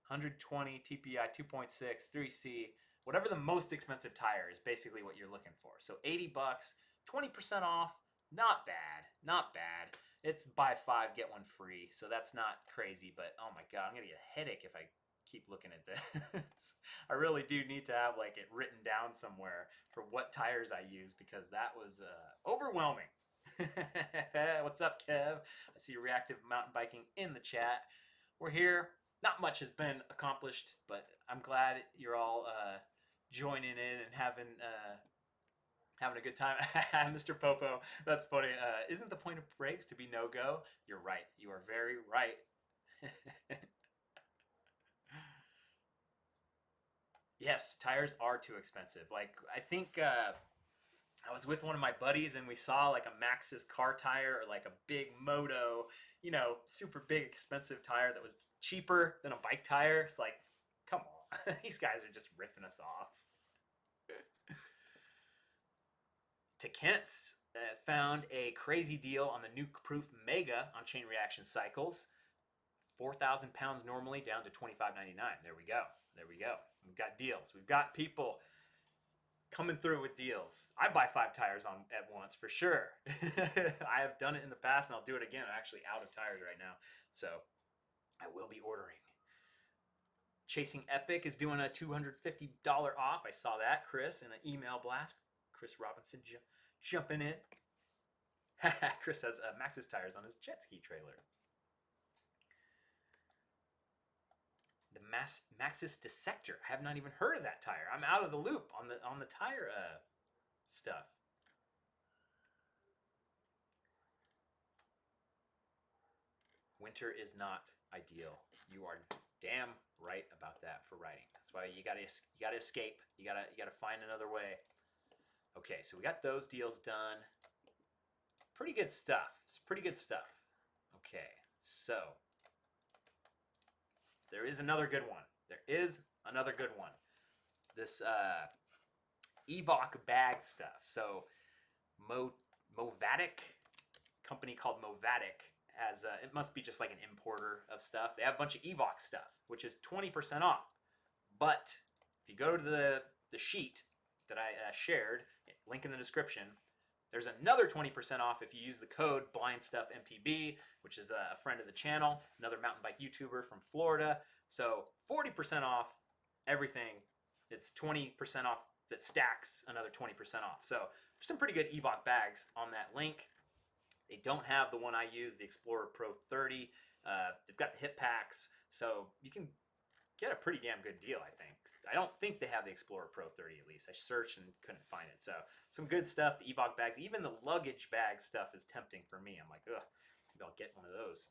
120 TPI 2.6 3C. Whatever the most expensive tire is basically what you're looking for. So 80 bucks, 20% off. Not bad, not bad. It's buy 5, get 1 free, so that's not crazy, but oh my god, I'm gonna get a headache if I keep looking at this. I really do need to have like it written down somewhere for what tires I use, because that was overwhelming. What's up, Kev? I see reactive mountain biking in the chat. We're here. Not much has been accomplished, but I'm glad you're all joining in and having a good time. Mr. Popo, that's funny. Isn't the point of breaks to be no-go? You're right. You are very right. Yes, tires are too expensive. Like, I think I was with one of my buddies and we saw like a Maxxis car tire or like a big Moto, super big expensive tire that was cheaper than a bike tire. It's like, come on. These guys are just ripping us off. To Kent's found a crazy deal on the Nuke Proof Mega on chain reaction cycles. 4,000 pounds normally down to $25.99. There we go. We've got deals. We've got people coming through with deals. I buy 5 tires at once for sure. I have done it in the past and I'll do it again. I'm actually out of tires right now, so I will be ordering. Chasing Epic is doing a $250 off. I saw that, Chris, in an email blast. Chris Robinson jumping in. Chris has Maxxis tires on his jet ski trailer. The Maxxis Dissector. I have not even heard of that tire. I'm out of the loop on the tire stuff. Winter is not ideal. You are damn right about that for riding. That's why you gotta escape. You gotta find another way. Okay, so we got those deals done. Pretty good stuff. It's pretty good stuff. Okay, so there is another good one. This Evoc bag stuff. So Movatic, company called Movatic, has it must be just like an importer of stuff. They have a bunch of Evoc stuff, which is 20% off. But if you go to the sheet that I shared, link in the description, there's another 20% off if you use the code BlindStuffMTB, which is a friend of the channel, another mountain bike YouTuber from Florida. So 40% off everything. It's 20% off that stacks another 20% off. So there's some pretty good Evoc bags on that link. They don't have the one I use, the Explorer Pro 30. They've got the hip packs, so you can get a pretty damn good deal, I think. I don't think they have the Explorer Pro 30 at least. I searched and couldn't find it. So some good stuff, the Evoc bags. Even the luggage bag stuff is tempting for me. I'm like, ugh, maybe I'll get one of those.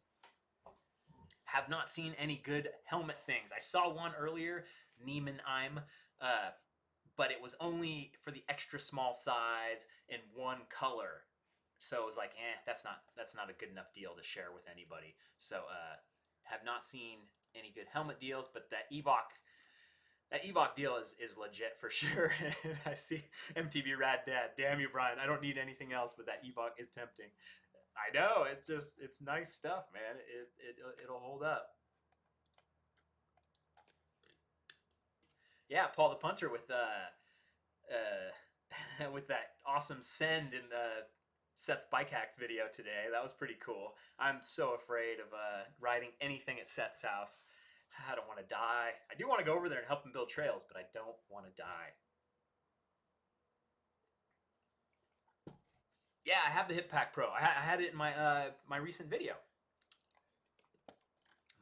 Have not seen any good helmet things. I saw one earlier, Neiman Eim, but it was only for the extra small size in one color. So it was like, that's not a good enough deal to share with anybody. So have not seen any good helmet deals, but that Evoc deal is legit for sure. I see MTB Rad Dad. Damn you, Brian. I don't need anything else, but that Evoc is tempting. I know, it's nice stuff, man. It'll hold up. Yeah, Paul the Punter with with that awesome send in Seth's Bike Hacks video today. That was pretty cool. I'm so afraid of riding anything at Seth's house. I don't want to die. I do want to go over there and help him build trails, but I don't want to die. Yeah, I have the Hip Pack Pro. I had it in my my recent video.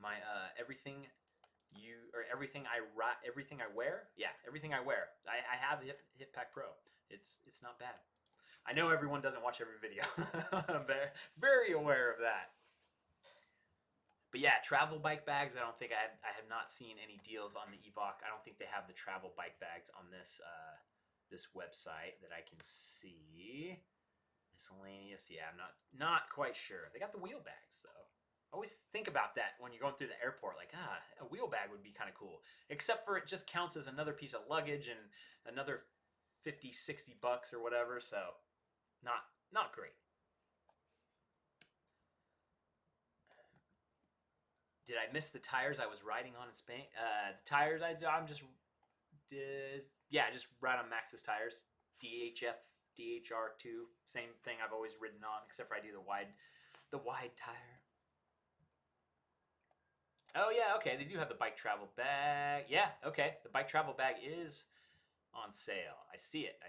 My everything I wear. Yeah, everything I wear. I have the Hip Pack Pro. It's not bad. I know everyone doesn't watch every video. I'm very, very aware of that. But yeah, travel bike bags. I don't think I have not seen any deals on the Evoque. I don't think they have the travel bike bags on this this website that I can see. Miscellaneous. Yeah, I'm not quite sure. They got the wheel bags though. I always think about that when you're going through the airport. Like, a wheel bag would be kind of cool. Except for it just counts as another piece of luggage and another 50, 60 bucks or whatever. So, not great. Did I miss the tires I was riding on in Spain? The tires, I'm just, just ride on Maxxis tires. DHF, DHR2, same thing I've always ridden on, except for I do the wide tire. Oh yeah, okay, they do have the bike travel bag. Yeah, okay, the bike travel bag is on sale. I see it.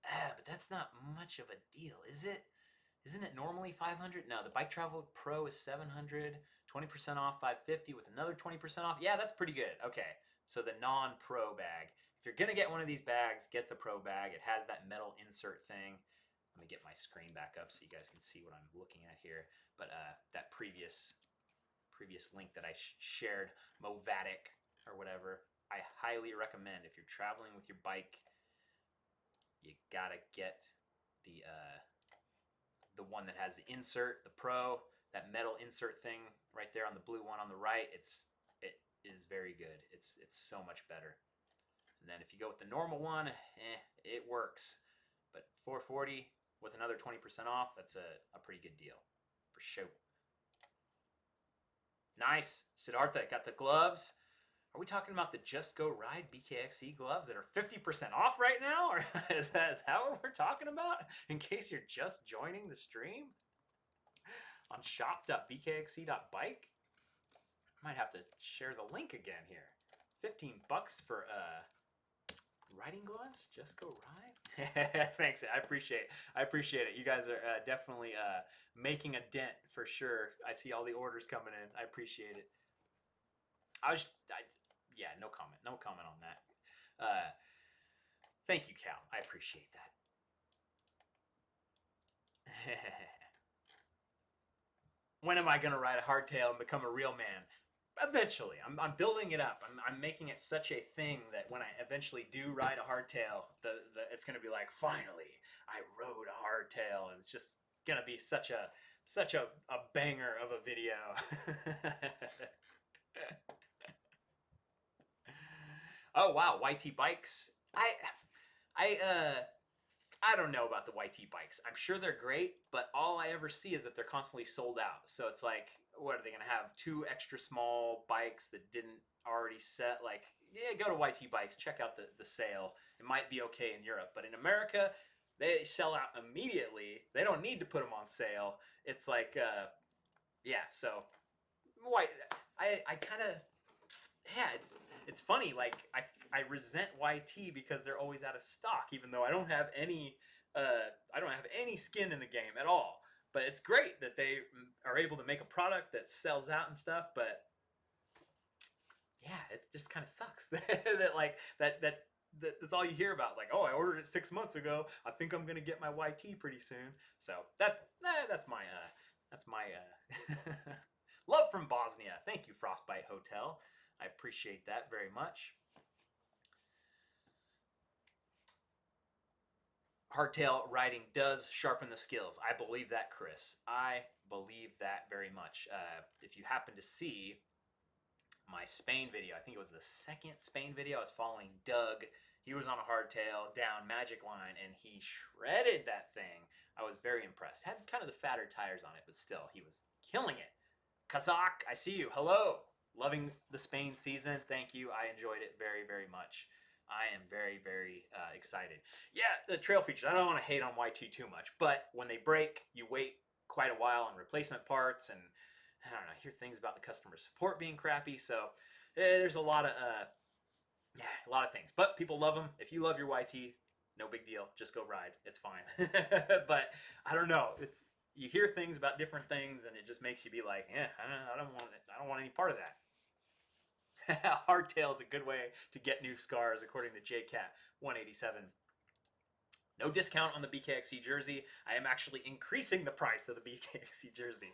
But that's not much of a deal, is it? Isn't it normally $500? No, the Bike Travel Pro is $700, 20% off $550 with another 20% off. Yeah, that's pretty good. Okay, so the non-pro bag. If you're gonna get one of these bags, get the pro bag. It has that metal insert thing. Let me get my screen back up so you guys can see what I'm looking at here. But that previous link that I shared, Movatic or whatever, I highly recommend. If you're traveling with your bike, you gotta get the one that has the insert, the Pro, that metal insert thing right there on the blue one on the right. It is very good. It's so much better. And then if you go with the normal one, it works. But $440 with another 20% off, that's a pretty good deal for sure. Nice. Siddhartha got the gloves. Are we talking about the Just Go Ride BKXE gloves that are 50% off right now? Or is that what we're talking about? In case you're just joining the stream on shop.bkxe.bike? I might have to share the link again here. 15 bucks for riding gloves? Just Go Ride? Thanks. I appreciate it. You guys are definitely making a dent for sure. I see all the orders coming in. I appreciate it. Yeah, no comment on that. Thank you, Cal. I appreciate that. When am I going to ride a hardtail and become a real man? Eventually. I'm building it up. I'm making it such a thing that when I eventually do ride a hardtail, it's going to be like, finally, I rode a hardtail. And it's just going to be such a banger of a video. Oh wow, YT bikes. I don't know about the YT bikes. I'm sure they're great, but all I ever see is that they're constantly sold out. So it's like, what are they gonna have? 2 extra small bikes that didn't already set? Like, yeah, go to YT bikes, check out the sale. It might be okay in Europe, but in America, they sell out immediately. They don't need to put them on sale. It's like, yeah. So, I kind of, yeah, it's funny. Like I resent YT because they're always out of stock, even though I don't have any skin in the game at all. But it's great that they are able to make a product that sells out and stuff. But yeah, it just kind of sucks that's all you hear about. Like, oh, I ordered it 6 months ago. I think I'm gonna get my YT pretty soon. So that's my love from Bosnia. Thank you, Frostbite Hotel. I appreciate that very much. Hardtail riding does sharpen the skills. I believe that, Chris. I believe that very much. If you happen to see my Spain video, I think it was the second Spain video, I was following Doug. He was on a hardtail down Magic Line, and he shredded that thing. I was very impressed. Had kind of the fatter tires on it, but still, he was killing it. Kazakh, I see you. Hello. Loving the Spain season. Thank you. I enjoyed it very, very much. I am very, very excited. Yeah, the trail features. I don't want to hate on YT too much, but when they break, you wait quite a while on replacement parts, and I don't know, I hear things about the customer support being crappy. So there's a lot of things. But people love them. If you love your YT, no big deal. Just go ride. It's fine. But I don't know. You hear things about different things, and it just makes you be like, I don't want it. I don't want any part of that. Hardtail is a good way to get new scars, according to JCat 187. No discount on the BKXC jersey. I am actually increasing the price of the BKXC jersey.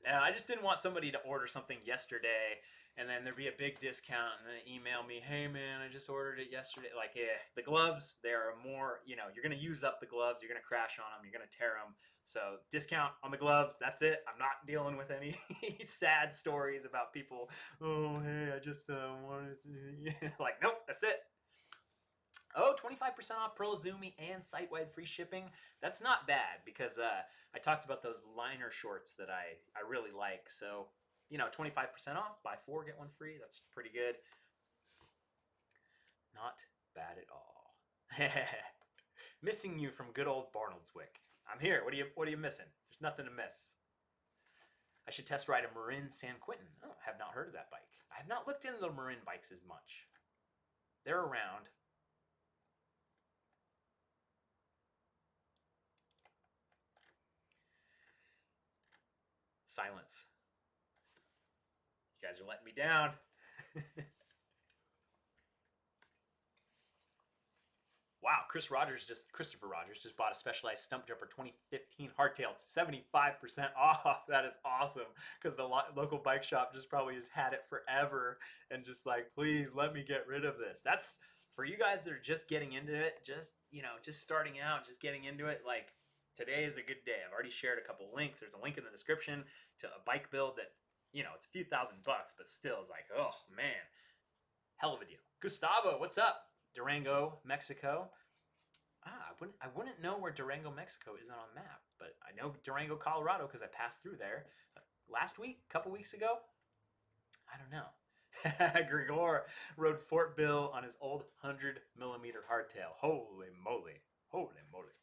I just didn't want somebody to order something yesterday and then there'd be a big discount and then email me, hey man, I just ordered it yesterday. Like, yeah, the gloves, they are more, you know, you're going to use up the gloves. You're going to crash on them. You're going to tear them. So discount on the gloves. That's it. I'm not dealing with any sad stories about people. Oh, hey, I just wanted to. Like, nope, that's it. Oh, 25% off Pearl Zoomy and site-wide free shipping. That's not bad because I talked about those liner shorts that I really like. So, you know, 25% off, buy 4, get 1 free. That's pretty good. Not bad at all. Missing you from good old Barnoldswick. I'm here. What are you missing? There's nothing to miss. I should test ride a Marin San Quentin. Oh, I have not heard of that bike. I have not looked into the Marin bikes as much. They're around. Silence. You guys are letting me down. Wow, Christopher Rogers just bought a Specialized Stump Jumper 2015 hardtail, 75% off. That is awesome because the local bike shop just probably has had it forever and just like, please let me get rid of this. That's for you guys that are just getting into it, just, you know, just starting out, just getting into it. Like, today is a good day. I've already shared a couple links. There's a link in the description to a bike build that, you know, it's a few $1,000, but still is like, oh man, hell of a deal. Gustavo, what's up? Durango, Mexico. I wouldn't know where Durango, Mexico is on a map, but I know Durango, Colorado because I passed through there last week, a couple weeks ago. I don't know. Gregor rode Fort Bill on his old 100mm hardtail. Holy moly. Holy moly.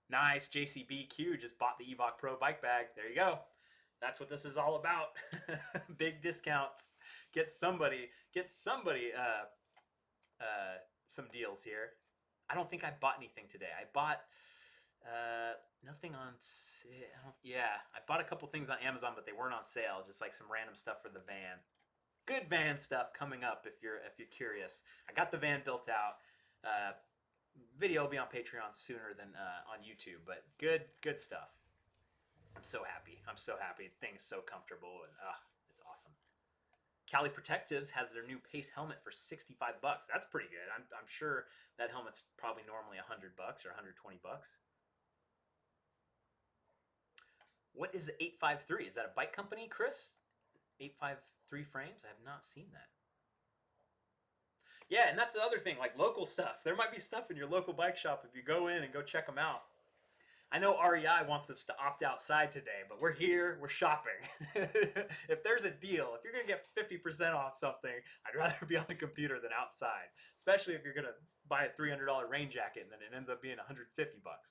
Nice. JCBQ just bought the Evoc Pro bike bag. There you go. That's what this is all about. Big discounts. Get somebody some deals here. I don't think I bought anything today. I bought nothing on sale. Yeah, I bought a couple things on Amazon, but they weren't on sale. Just like some random stuff for the van. Good van stuff coming up if you're curious. I got the van built out. Video will be on Patreon sooner than on YouTube, but good stuff. I'm so happy. The thing's so comfortable and it's awesome. Cali Protectives has their new Pace helmet for $65. That's pretty good. I'm sure that helmet's probably normally $100 or $120. What is the 853? Is that a bike company, Chris? 853 frames? I have not seen that. Yeah, and that's the other thing, like local stuff. There might be stuff in your local bike shop if you go in and go check them out. I know REI wants us to opt outside today, but we're here, we're shopping. If there's a deal, if you're going to get 50% off something, I'd rather be on the computer than outside, especially if you're going to buy a $300 rain jacket and then it ends up being $150.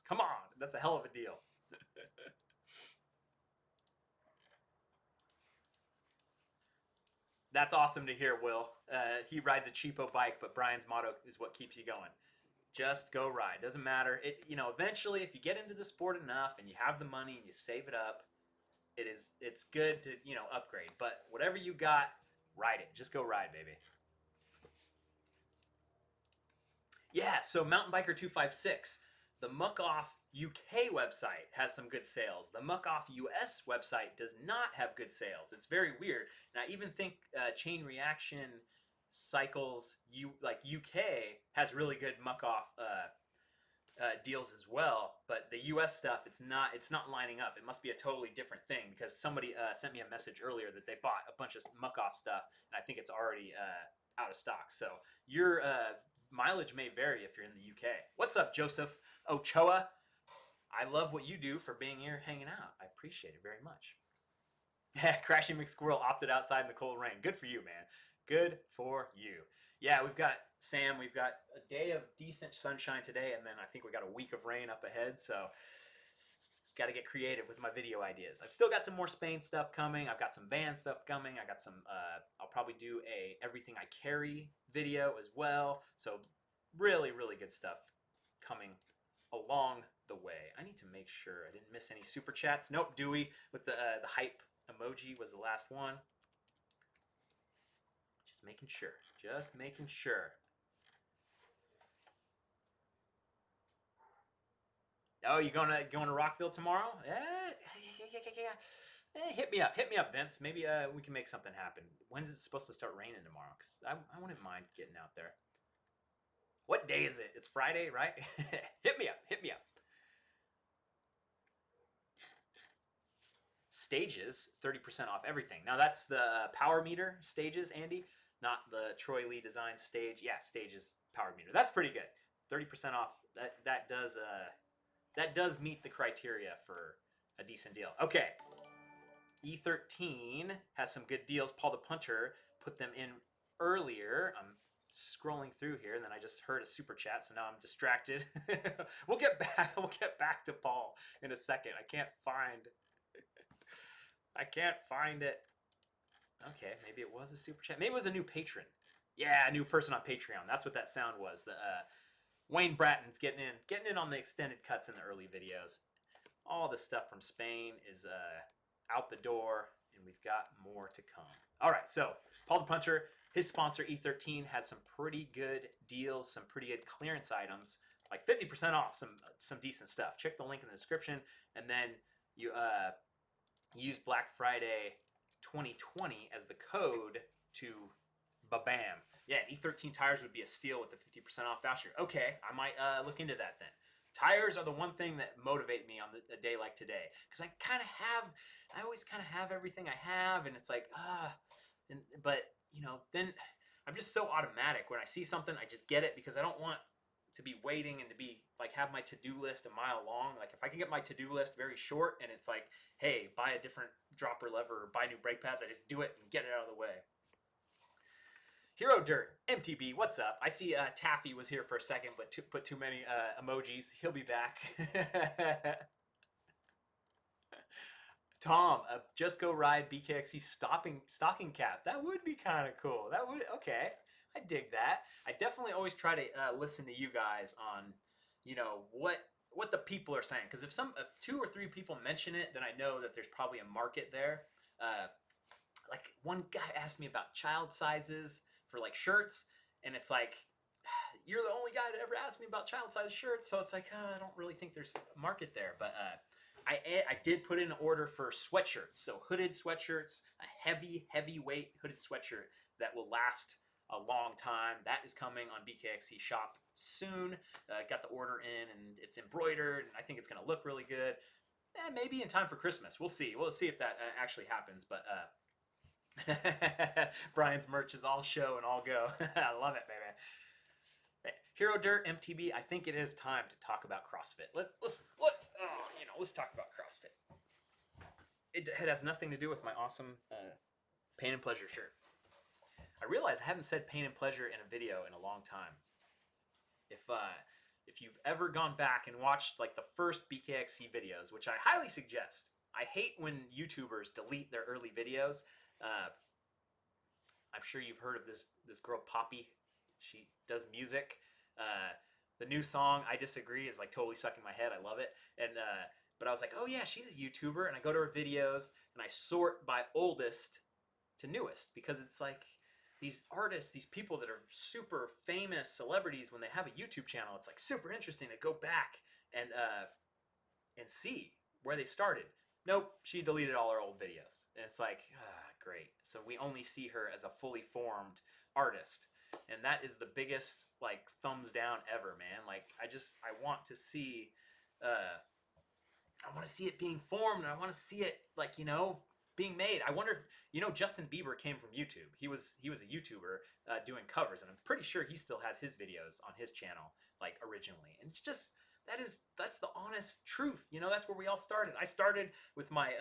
Come on, that's a hell of a deal. That's awesome to hear, Will. He rides a cheapo bike, but Brian's motto is what keeps you going. Just go ride. Doesn't matter. Eventually, if you get into the sport enough and you have the money and you save it up, it's good to, upgrade. But whatever you got, ride it. Just go ride, baby. Yeah, so Mountain Biker 256, the Muck Off UK website has some good sales. The Muck Off US website does not have good sales. It's very weird. And I even think Chain Reaction Cycles UK has really good Muck Off deals as well, but the US stuff, it's not lining up. It must be a totally different thing because somebody sent me a message earlier that they bought a bunch of Muck Off stuff and I think it's already out of stock. So your mileage may vary if you're in the UK. What's up, Joseph Ochoa? I love what you do for being here hanging out. I appreciate it very much. Crashing McSquirrel opted outside in the cold rain. Good for you, man. Good for you. Yeah, we've got Sam. We've got a day of decent sunshine today, and then I think we got a week of rain up ahead. So, got to get creative with my video ideas. I've still got some more Spain stuff coming. I've got some van stuff coming. I got some. I'll probably do a everything I carry video as well. So, really, really good stuff coming along the way. I need to make sure I didn't miss any super chats. Nope, Dewey with the hype emoji was the last one. Just making sure. Oh, you going to Rockville tomorrow? Hit me up, Vince. Maybe we can make something happen. When's it supposed to start raining tomorrow? Because I wouldn't mind getting out there. What day is it? It's Friday, right? Hit me up. Stages, 30% off everything. Now that's the power meter stages, Andy, not the Troy Lee design stage. Yeah, stages power meter. That's pretty good. 30% off. That does meet the criteria for a decent deal. Okay. E13 has some good deals. Paul the Punter put them in earlier. I'm scrolling through here, and then I just heard a super chat, so now I'm distracted. We'll get back to Paul in a second. I can't find it. Okay, maybe it was a super chat. Maybe it was a new patron. Yeah, a new person on Patreon. That's what that sound was. The Wayne Bratton's getting in on the extended cuts in the early videos. All the stuff from Spain is out the door, and we've got more to come. All right, so Paul the Puncher, his sponsor E13 has some pretty good deals, some pretty good clearance items, like 50% off, some decent stuff. Check the link in the description, and then you use Black Friday 2020 as the code to ba-bam. Yeah, E13 tires would be a steal with the 50% off voucher. Okay, I might look into that then. Tires are the one thing that motivate me on a day like today, because I always kind of have everything I have, and it's like, but you know, then I'm just so automatic. When I see something, I just get it, because I don't want to be waiting and to be like have my to-do list a mile long. Like if I can get my to-do list very short, and it's like, hey, buy a different dropper lever or buy new brake pads, I just do it and get it out of the way. Hero Dirt, MTB, what's up? I see Taffy was here for a second, but put too many emojis. He'll be back. Tom, Just Go Ride BKXC stocking cap. That would be kind of cool. Okay. I dig that. I definitely always try to listen to you guys on, you know, what the people are saying. Because if 2 or 3 people mention it, then I know that there's probably a market there. Like one guy asked me about child sizes for like shirts, and it's like, you're the only guy that ever asked me about child size shirts, so it's like, I don't really think there's a market there. But I did put in an order for sweatshirts, so hooded sweatshirts, a heavyweight hooded sweatshirt that will last a long time. That is coming on BKXC shop soon. Got the order in, and it's embroidered, and I think it's going to look really good. Maybe in time for Christmas. We'll see. We'll see if that actually happens. But Brian's merch is all show and all go. I love it, baby. Hero Dirt MTB. I think it is time to talk about CrossFit. Let's talk about CrossFit. It has nothing to do with my awesome Pain and Pleasure shirt. I realize I haven't said pain and pleasure in a video in a long time. If you've ever gone back and watched like the first BKXC videos, which I highly suggest. I hate when YouTubers delete their early videos. I'm sure you've heard of this girl Poppy. She does music. The new song I Disagree is like totally sucking my head. I love it. And but I was like, oh yeah, she's a YouTuber, and I go to her videos and I sort by oldest to newest, because it's like these artists, these people that are super famous celebrities, when they have a YouTube channel, it's like super interesting to go back and see where they started. Nope, she deleted all her old videos. And it's like, great. So we only see her as a fully formed artist. And that is the biggest like thumbs down ever, man. Like I want to see it being formed, and I want to see it like, you know, being made. I wonder if, Justin Bieber came from YouTube. He was a YouTuber doing covers, and I'm pretty sure he still has his videos on his channel like originally. And it's just that's the honest truth. That's where we all started. I started with my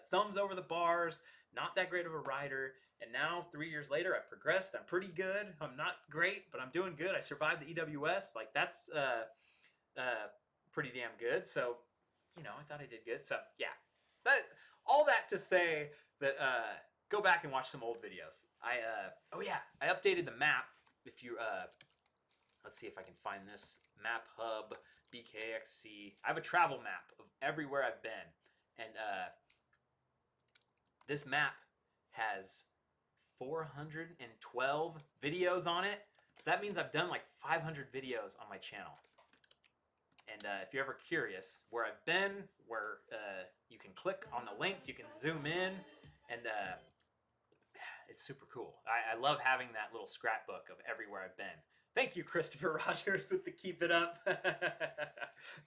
thumbs over the bars, not that great of a rider, and now 3 years later I've progressed. I'm pretty good. I'm not great, but I'm doing good. I survived the EWS. Like that's pretty damn good. So, I thought I did good. So yeah, all that to say that go back and watch some old videos. I updated the map. If you let's see if I can find this map hub BKXC. I have a travel map of everywhere I've been, and this map has 412 videos on it. So that means I've done like 500 videos on my channel. And if you're ever curious where I've been, where you can click on the link, you can zoom in, and it's super cool. I love having that little scrapbook of everywhere I've been. Thank you, Christopher Rogers, with the keep it up.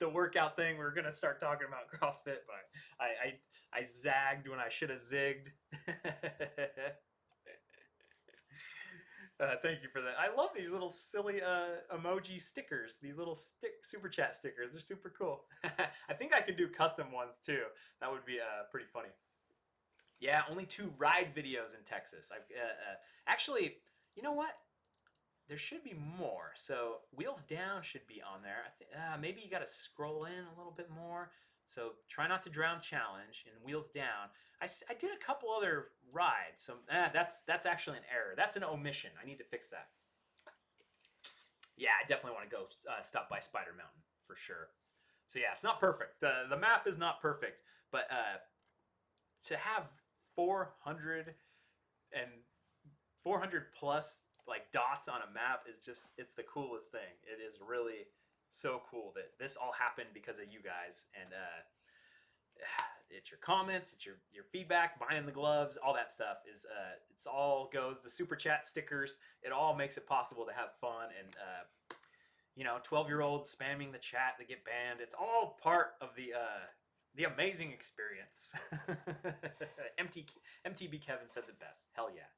The workout thing, we're going to start talking about CrossFit, but I zagged when I should have zigged. Thank you for that. I love these little silly emoji stickers, these little super chat stickers. They're super cool. I think I can do custom ones too. That would be pretty funny. Yeah, only 2 ride videos in Texas. Actually, you know what? There should be more. So Wheels Down should be on there. Maybe you got to scroll in a little bit more. So Try Not to Drown Challenge and Wheels Down. I did a couple other rides. So that's actually an error. That's an omission. I need to fix that. Yeah, I definitely want to go stop by Spider Mountain for sure. So yeah, it's not perfect. The map is not perfect, but to have 400 plus like dots on a map is just, it's the coolest thing. It is really so cool that this all happened because of you guys. And it's your comments, it's your feedback, buying the gloves, all that stuff is it's all goes, the super chat stickers, it all makes it possible to have fun. And 12-year-olds spamming the chat, they get banned. It's all part of the amazing experience. MTB Kevin says it best. Hell yeah.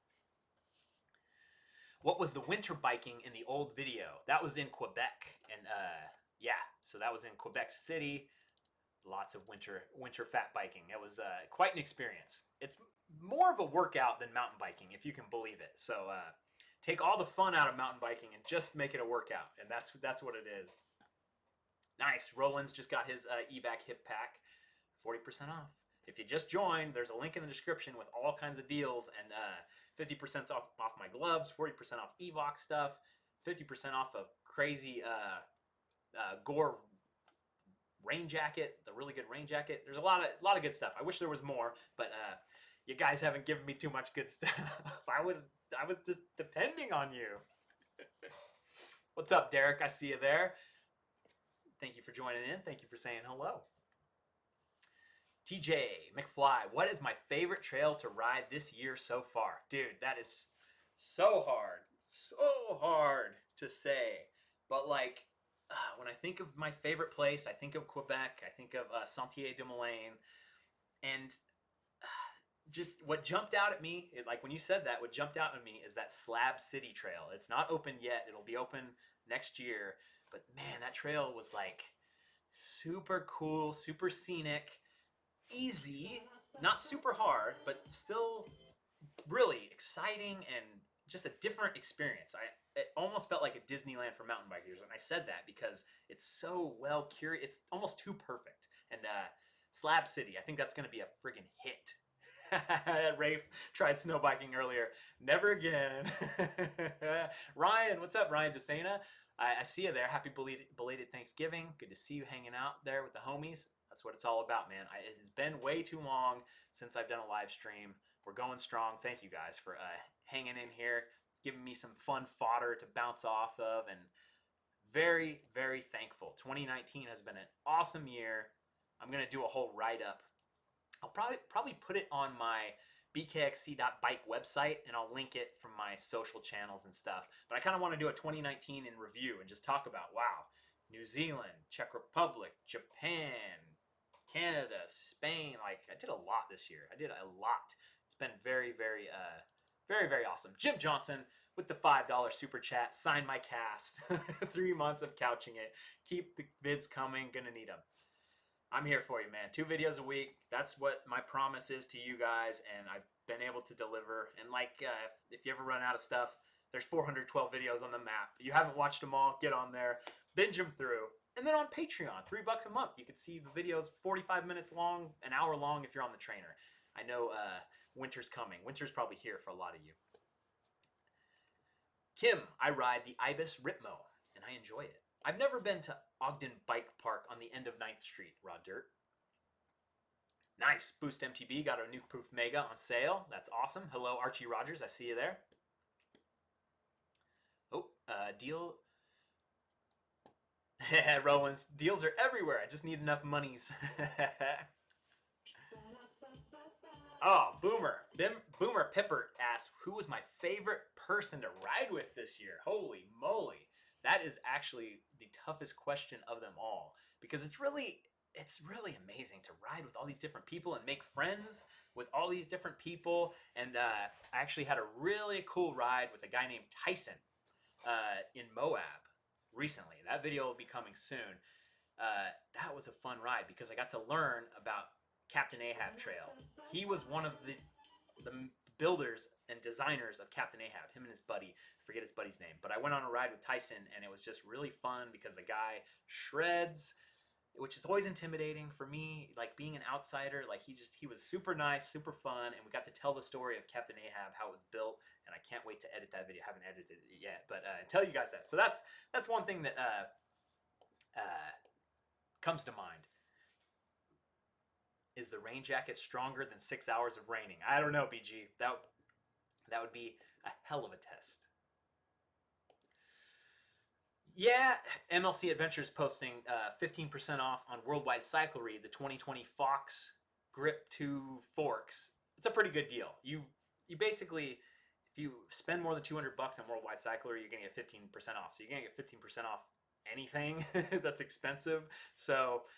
What was the winter biking in the old video? That was in Quebec. And yeah, so that was in Quebec City. Lots of winter fat biking. It was quite an experience. It's more of a workout than mountain biking, if you can believe it. So take all the fun out of mountain biking and just make it a workout. And that's what it is. Nice. Roland's just got his evac hip pack. 40% off. If you just joined, there's a link in the description with all kinds of deals, and 50% off my gloves, 40% off evoc stuff, 50% off a crazy Gore rain jacket, the really good rain jacket. There's a lot of good stuff. I wish there was more, but you guys haven't given me too much good stuff. I was just depending on you. What's up, Derek? I see you there. Thank you for joining in. Thank you for saying hello. TJ McFly, what is my favorite trail to ride this year so far? Dude, that is so hard to say. But like, when I think of my favorite place, I think of Quebec, I think of Sentier-du-Moulin, and just what jumped out at me, like when you said that, what jumped out at me is that Slab City Trail. It's not open yet. It'll be open next year. But man, that trail was like super cool, super scenic. Easy, not super hard, but still really exciting and just a different experience. It almost felt like a Disneyland for mountain bikers, and I said that because it's so well curated. It's almost too perfect. And Slab City, I think that's going to be a friggin' hit. Rafe tried snow biking earlier. Never again. Ryan, what's up, Ryan DeSena? I see you there. Happy belated Thanksgiving. Good to see you hanging out there with the homies. That's what it's all about, man. It has been way too long since I've done a live stream. We're going strong. Thank you guys for hanging in here, giving me some fun fodder to bounce off of, and very, very thankful. 2019 has been an awesome year. I'm going to do a whole write-up. I'll probably put it on my bkxc.bike website, and I'll link it from my social channels and stuff. But I kind of want to do a 2019 in review and just talk about, wow, New Zealand, Czech Republic, Japan, Canada, Spain. Like, I did a lot this year. I did a lot. It's been very, very, very, very awesome. Jim Johnson with the $5 super chat. Sign my cast. 3 months of couching it. Keep the vids coming. Gonna need them. I'm here for you, man. 2 videos a week. That's what my promise is to you guys, and I've been able to deliver. And like, if you ever run out of stuff, there's 412 videos on the map. You haven't watched them all, get on there, binge them through. And then on Patreon, $3 a month, you can see the videos 45 minutes long, an hour long if you're on the trainer. I know winter's coming. Winter's probably here for a lot of you. Kim, I ride the Ibis Ripmo, and I enjoy it. I've never been to Ogden Bike Park on the end of 9th Street, Raw Dirt. Nice. Boost MTB got our new Proof Mega on sale. That's awesome. Hello, Archie Rogers. I see you there. Oh, deal Rollins, deals are everywhere. I just need enough monies. Oh, Boomer Pipper asks, who was my favorite person to ride with this year? Holy moly. That is actually the toughest question of them all, because it's really amazing to ride with all these different people and make friends with all these different people. And I actually had a really cool ride with a guy named Tyson in Moab recently. That video will be coming soon. That was a fun ride because I got to learn about Captain Ahab Trail. He was one of the builders and designers of Captain Ahab, him and his buddy. I forget his buddy's name. But I went on a ride with Tyson, and it was just really fun because the guy shreds, which is always intimidating for me, like being an outsider. Like he was super nice, super fun, and we got to tell the story of Captain Ahab, how it was built, and I can't wait to edit that video. I haven't edited it yet, but tell you guys that. So that's one thing that comes to mind. Is the rain jacket stronger than 6 hours of raining? I don't know, BG. That would be a hell of a test. Yeah, MLC Adventures posting 15% off on Worldwide Cyclery, the 2020 Fox Grip 2 forks. It's a pretty good deal. You basically, if you spend more than $200 on Worldwide Cyclery, you're going to get 15% off. So you're going to get 15% off anything that's expensive. So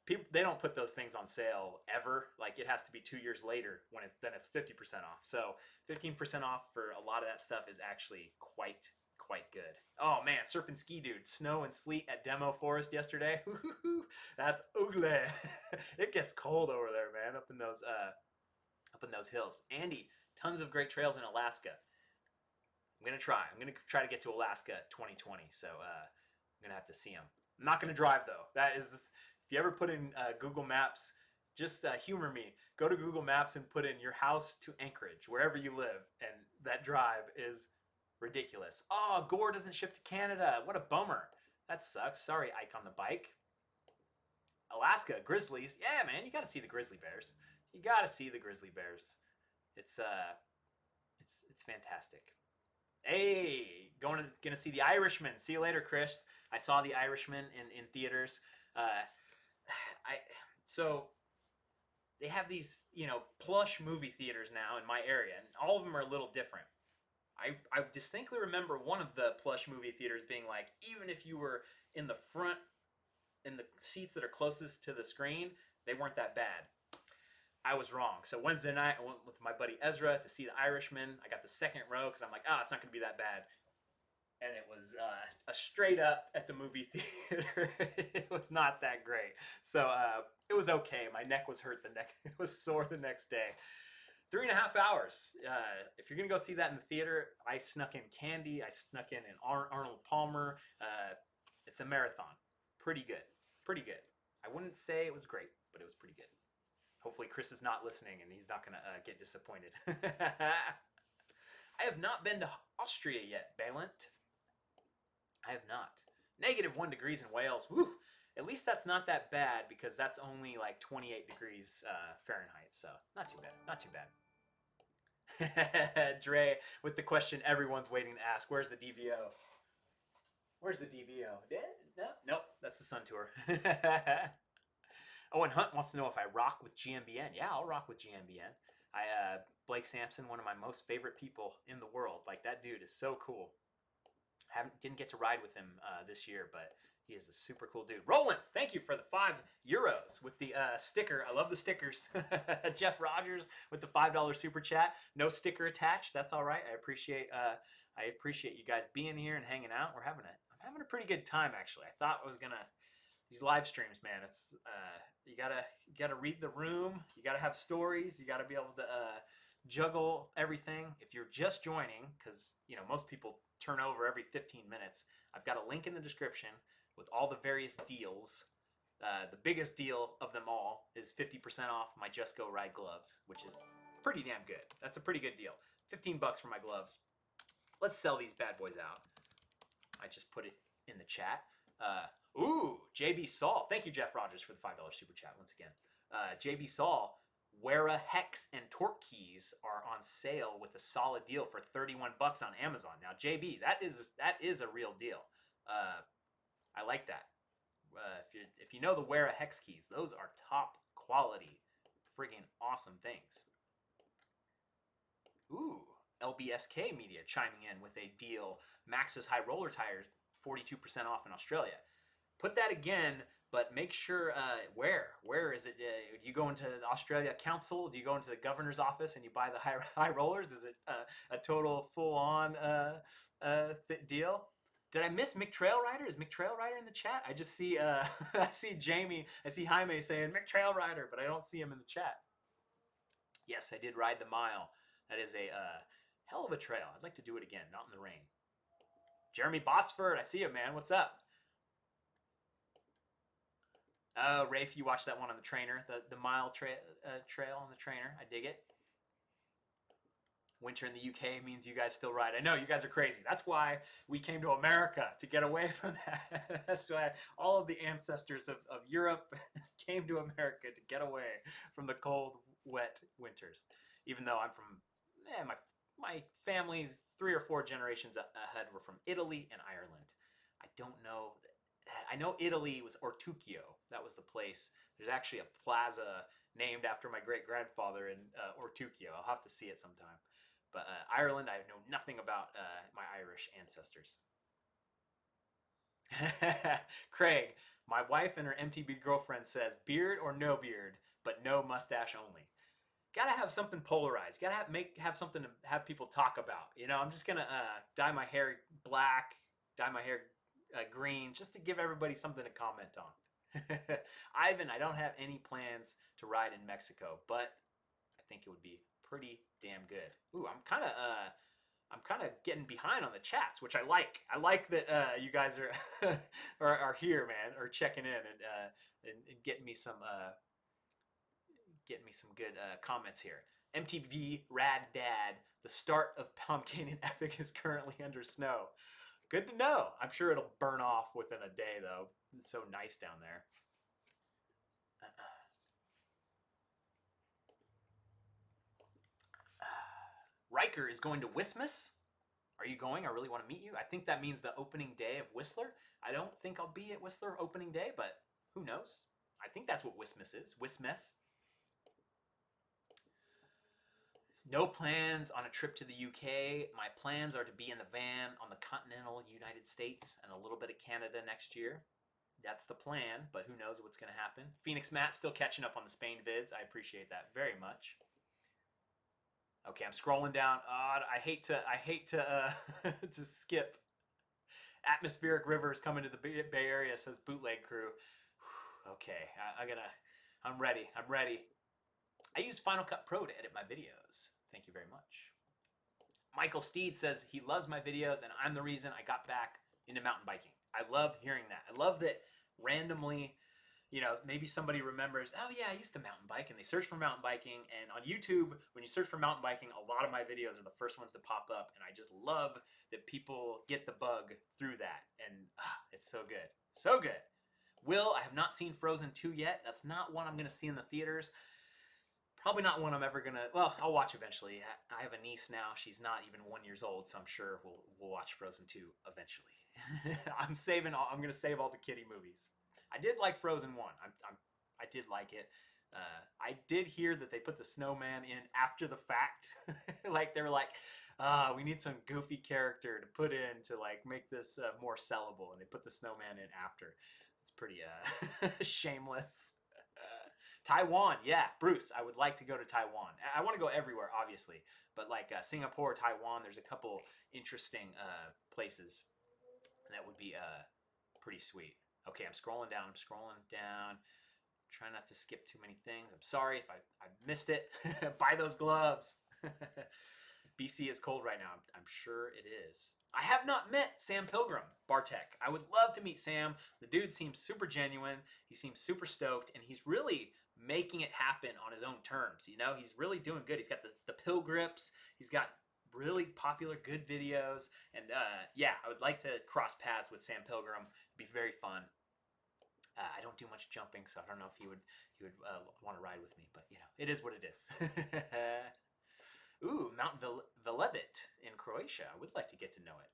people, they don't put those things on sale ever. Like it has to be 2 years later then it's 50% off. So 15% off for a lot of that stuff is actually quite good. Oh man, Surf and Ski Dude, snow and sleet at Demo Forest yesterday. That's ugly. It gets cold over there, man, up in those hills. Andy, tons of great trails in Alaska. I'm gonna try to get to Alaska 2020. So I'm gonna have to see them. I'm not gonna drive though. That is, if you ever put in Google Maps, just humor me. Go to Google Maps and put in your house to Anchorage, wherever you live, and that drive is ridiculous. Oh, Gore doesn't ship to Canada. What a bummer. That sucks. Sorry, Ike on the bike. Alaska, Grizzlies. Yeah, man, you got to see the grizzly bears. You got to see the grizzly bears. It's fantastic. Hey, gonna see The Irishman. See you later, Chris. I saw The Irishman in theaters. So they have these, plush movie theaters now in my area, and all of them are a little different. I distinctly remember one of the plush movie theaters being like, even if you were in the front, in the seats that are closest to the screen, they weren't that bad. I was wrong. So Wednesday night, I went with my buddy Ezra to see The Irishman. I got the second row because I'm like, it's not going to be that bad. And it was a straight up at the movie theater. It was not that great. So it was okay. My neck was hurt it was sore the next day. 3.5 hours. If you're going to go see that in the theater, I snuck in candy. I snuck in Arnold Palmer. It's a marathon. Pretty good. Pretty good. I wouldn't say it was great, but it was pretty good. Hopefully Chris is not listening and he's not going to get disappointed. I have not been to Austria yet, Balint. I have not. -1 degrees in Wales. Woo! At least that's not that bad because that's only like 28 degrees Fahrenheit. So not too bad. Not too bad. Dre with the question everyone's waiting to ask. Where's the DVO? Where's the DVO? No? Nope. That's the Sun Tour. Oh, and Hunt wants to know if I rock with GMBN. Yeah, I'll rock with GMBN. Blake Sampson, one of my most favorite people in the world. Like, that dude is so cool. Didn't get to ride with him this year, but he is a super cool dude. Rollins, thank you for the €5 with the sticker. I love the stickers. Jeff Rogers with the $5 super chat. No sticker attached. That's all right. I appreciate you guys being here and hanging out. I'm having a pretty good time, actually. I thought I was gonna. These live streams, man, it's you gotta read the room. You gotta have stories. You gotta be able to juggle everything. If you're just joining, because most people turn over every 15 minutes, I've got a link in the description with all the various deals. The biggest deal of them all is 50% off my Just Go Ride gloves, which is pretty damn good. That's a pretty good deal. $15 for my gloves. Let's sell these bad boys out. I just put it in the chat. JB Saul. Thank you, Jeff Rogers, for the $5 super chat once again. JB Saul, Wera Hex and Torque keys are on sale with a solid deal for $31 on Amazon. Now, JB, that is a real deal. I like that. If you know the Wera hex keys, those are top quality, friggin' awesome things. Ooh, LBSK Media chiming in with a deal. Maxxis high roller tires, 42% off in Australia. Put that again, but make sure where is it? Do you go into the Australia Council? Do you go into the governor's office and you buy the high rollers? Is it a total full on deal? Did I miss Mick Trail Rider? Is Mick Trail Rider in the chat? I just see I see Jamie, I see Jaime saying Mick Trail Rider, but I don't see him in the chat. Yes, I did ride the mile. That is a hell of a trail. I'd like to do it again, not in the rain. Jeremy Botsford, I see you, man. What's up? Oh, Rafe, you watched that one on the trainer, the mile trail on the trainer. I dig it. Winter in the UK means you guys still ride. I know, you guys are crazy. That's why we came to America, to get away from that. That's why all of the ancestors of Europe came to America to get away from the cold, wet winters. Even though I'm from, my family's 3 or 4 generations ahead were from Italy and Ireland. I don't know. I know Italy was Ortuccio. That was the place. There's actually a plaza named after my great-grandfather in Ortuccio. I'll have to see it sometime. But Ireland, I know nothing about my Irish ancestors. Craig, my wife and her MTB girlfriend says, beard or no beard, but no mustache only. Gotta have something polarized. Gotta have something to have people talk about. You know, I'm just gonna dye my hair black, dye my hair green, just to give everybody something to comment on. Ivan, I don't have any plans to ride in Mexico, but I think it would be pretty damn good. Ooh, I'm kind of getting behind on the chats, which I like. I like that you guys are here, man, or checking in and getting me some good comments here. MTB Rad Dad, the start of Palm Canyon Epic is currently under snow. Good to know. I'm sure it'll burn off within a day, though. It's so nice down there. Riker is going to Wismas. Are you going? I really want to meet you. I think that means the opening day of Whistler. I don't think I'll be at Whistler opening day, but who knows? I think that's what Wismas is. Wismas. No plans on a trip to the UK. My plans are to be in the van on the continental United States and a little bit of Canada next year. That's the plan, but who knows what's going to happen. Phoenix Matt still catching up on the Spain vids. I appreciate that very much. Okay, I'm scrolling down. I hate to to skip. Atmospheric Rivers coming to the Bay Area, says Bootleg Crew. Okay, I'm ready. I'm ready. I use Final Cut Pro to edit my videos. Thank you very much. Michael Steed says he loves my videos and I'm the reason I got back into mountain biking. I love hearing that. I love that randomly, you know, maybe somebody remembers, oh yeah, I used to mountain bike, and they search for mountain biking. And on YouTube, when you search for mountain biking, a lot of my videos are the first ones to pop up. And I just love that people get the bug through that. And it's so good. So good. Will, I have not seen Frozen 2 yet. That's not one I'm going to see in the theaters. Probably not one I'm ever going to... Well, I'll watch eventually. I have a niece now. She's not even 1 year old, so I'm sure we'll watch Frozen 2 eventually. I'm going to save all the kiddie movies. I did like Frozen 1. I did like it. I did hear that they put the snowman in after the fact. Like, they were like, we need some goofy character to put in to, like, make this more sellable. And they put the snowman in after. It's pretty shameless. Taiwan, yeah, Bruce, I would like to go to Taiwan. I want to go everywhere, obviously, but like Singapore, Taiwan, there's a couple interesting places that would be pretty sweet. Okay, I'm scrolling down. Try not to skip too many things. I'm sorry if I missed it. Buy those gloves. BC is cold right now. I'm sure it is. I have not met Sam Pilgrim, Bartek. I would love to meet Sam. The dude seems super genuine. He seems super stoked, and he's really making it happen on his own terms. You know, he's really doing good. He's got the pill grips. He's got really popular, good videos. And yeah, I would like to cross paths with Sam Pilgrim. It'd be very fun. I don't do much jumping, so I don't know if he would want to ride with me. But, you know, it is what it is. Ooh, Mount Velebit in Croatia. I would like to get to know it.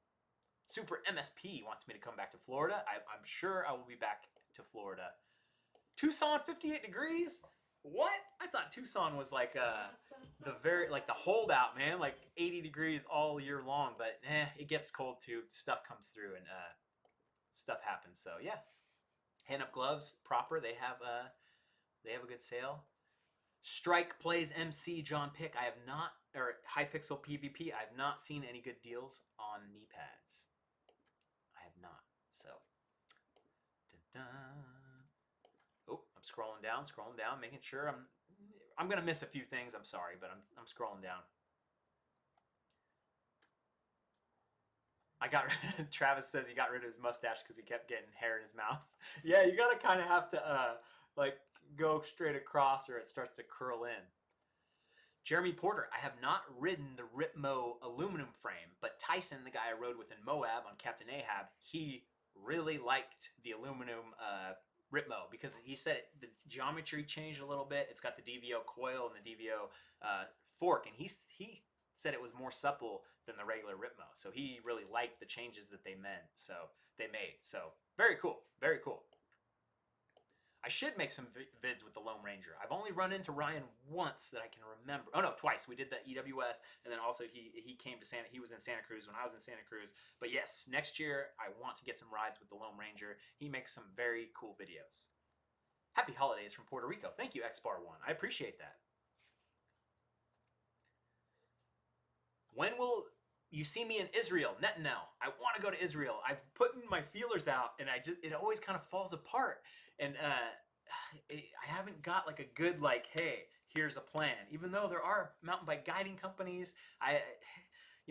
Super MSP wants me to come back to Florida. I'm sure I will be back to Florida. Tucson, 58 degrees? What? I thought Tucson was like the holdout, man. Like 80 degrees all year long. But it gets cold too. Stuff comes through and stuff happens. So yeah, Hand Up Gloves proper. They have a good sale. Strike Plays MC John Pick. I have not, or Hypixel PvP. I have not seen any good deals on knee pads. I have not. So, oh, I'm scrolling down, making sure I'm gonna miss a few things. I'm sorry, but I'm scrolling down. Travis says he got rid of his mustache because he kept getting hair in his mouth. Yeah, you gotta kind of have to like go straight across or it starts to curl in. Jeremy Porter, I have not ridden the Ripmo aluminum frame, but Tyson, the guy I rode with in Moab on Captain Ahab, he really liked the aluminum Ripmo because he said the geometry changed a little bit. It's got the DVO coil and the DVO fork, and he said it was more supple than the regular Ripmo. So he really liked the changes that they made. So very cool, very cool. I should make some vids with the Lone Ranger. I've only run into Ryan once that I can remember. Oh no, twice. We did the EWS, and then also he came to he was in Santa Cruz when I was in Santa Cruz. But yes, next year I want to get some rides with the Lone Ranger. He makes some very cool videos. Happy holidays from Puerto Rico. Thank you, XBAR1. I appreciate that. When will you see me in Israel? Netanel. I want to go to Israel. I've put my feelers out, and it always kind of falls apart. And I haven't got like a good hey, here's a plan. Even though there are mountain bike guiding companies, when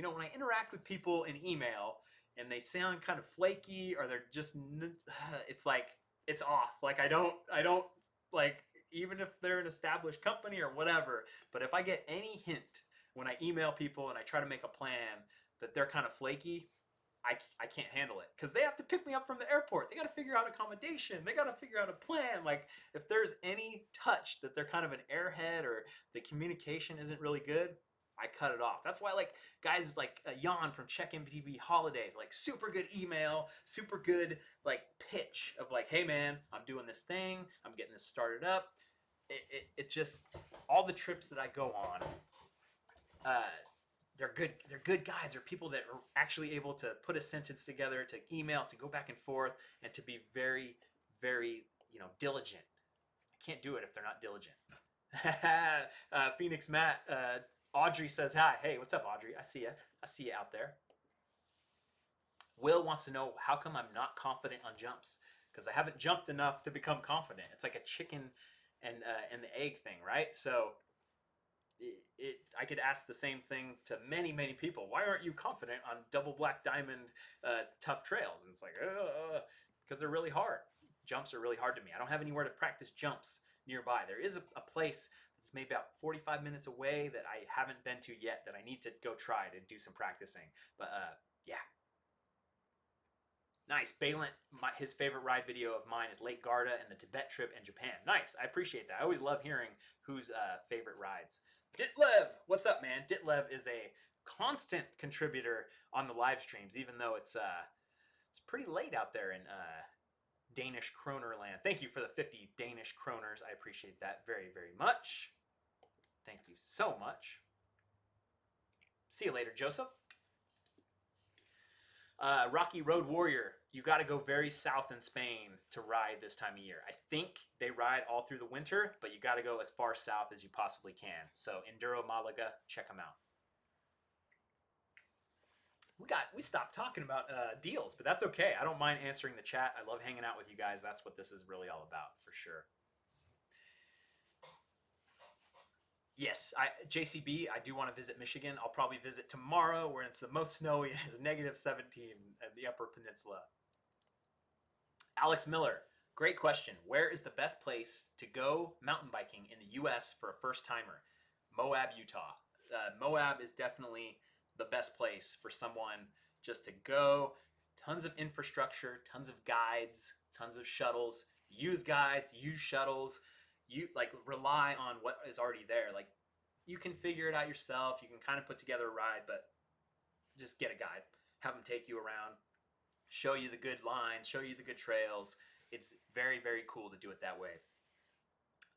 I interact with people in email and they sound kind of flaky or they're just, it's like it's off. Like I don't like, even if they're an established company or whatever. But if I get any hint when I email people and I try to make a plan that they're kind of flaky, I can't handle it because they have to pick me up from the airport. They got to figure out accommodation. They got to figure out a plan. Like if there's any touch that they're kind of an airhead or the communication isn't really good, I cut it off. That's why guys like Jan from Check MTB Holidays, super good email, super good pitch of hey man, I'm doing this thing. I'm getting this started up. It just, all the trips that I go on, they're good guys. They're people that are actually able to put a sentence together, to email, to go back and forth, and to be very, very, diligent. I can't do it if they're not diligent. Phoenix Matt, Audrey says hi. Hey, what's up, Audrey? I see you out there. Will wants to know, how come I'm not confident on jumps? Because I haven't jumped enough to become confident. It's like a chicken and the egg thing, right? So I could ask the same thing to many, many people. Why aren't you confident on double black diamond tough trails? And it's because they're really hard. Jumps are really hard to me. I don't have anywhere to practice jumps nearby. There is a place that's maybe about 45 minutes away that I haven't been to yet that I need to go try to do some practicing. But yeah. Nice. Balint, his favorite ride video of mine is Lake Garda and the Tibet trip in Japan. Nice. I appreciate that. I always love hearing whose favorite rides. Ditlev, what's up, man? Ditlev is a constant contributor on the live streams, even though it's pretty late out there in Danish kroner land. Thank you for the 50 Danish kroners. I appreciate that very, very much. Thank you so much. See you later, Joseph. Rocky Road Warrior, you got to go very south in Spain to ride this time of year. I think they ride all through the winter, but you got to go as far south as you possibly can. So Enduro Malaga, check them out. We stopped talking about deals, but that's okay. I don't mind answering the chat. I love hanging out with you guys. That's what this is really all about, for sure. Yes, JCB, I do want to visit Michigan. I'll probably visit tomorrow where it's the most snowy. It's -17 at the Upper Peninsula. Alex Miller, great question. Where is the best place to go mountain biking in the U.S. for a first-timer? Moab, Utah. Moab is definitely the best place for someone just to go. Tons of infrastructure, tons of guides, tons of shuttles. Use guides, use shuttles. You rely on what is already there. You can figure it out yourself. You can kind of put together a ride, but just get a guide. have them take you around, show you the good lines, show you the good trails. It's very, very cool to do it that way.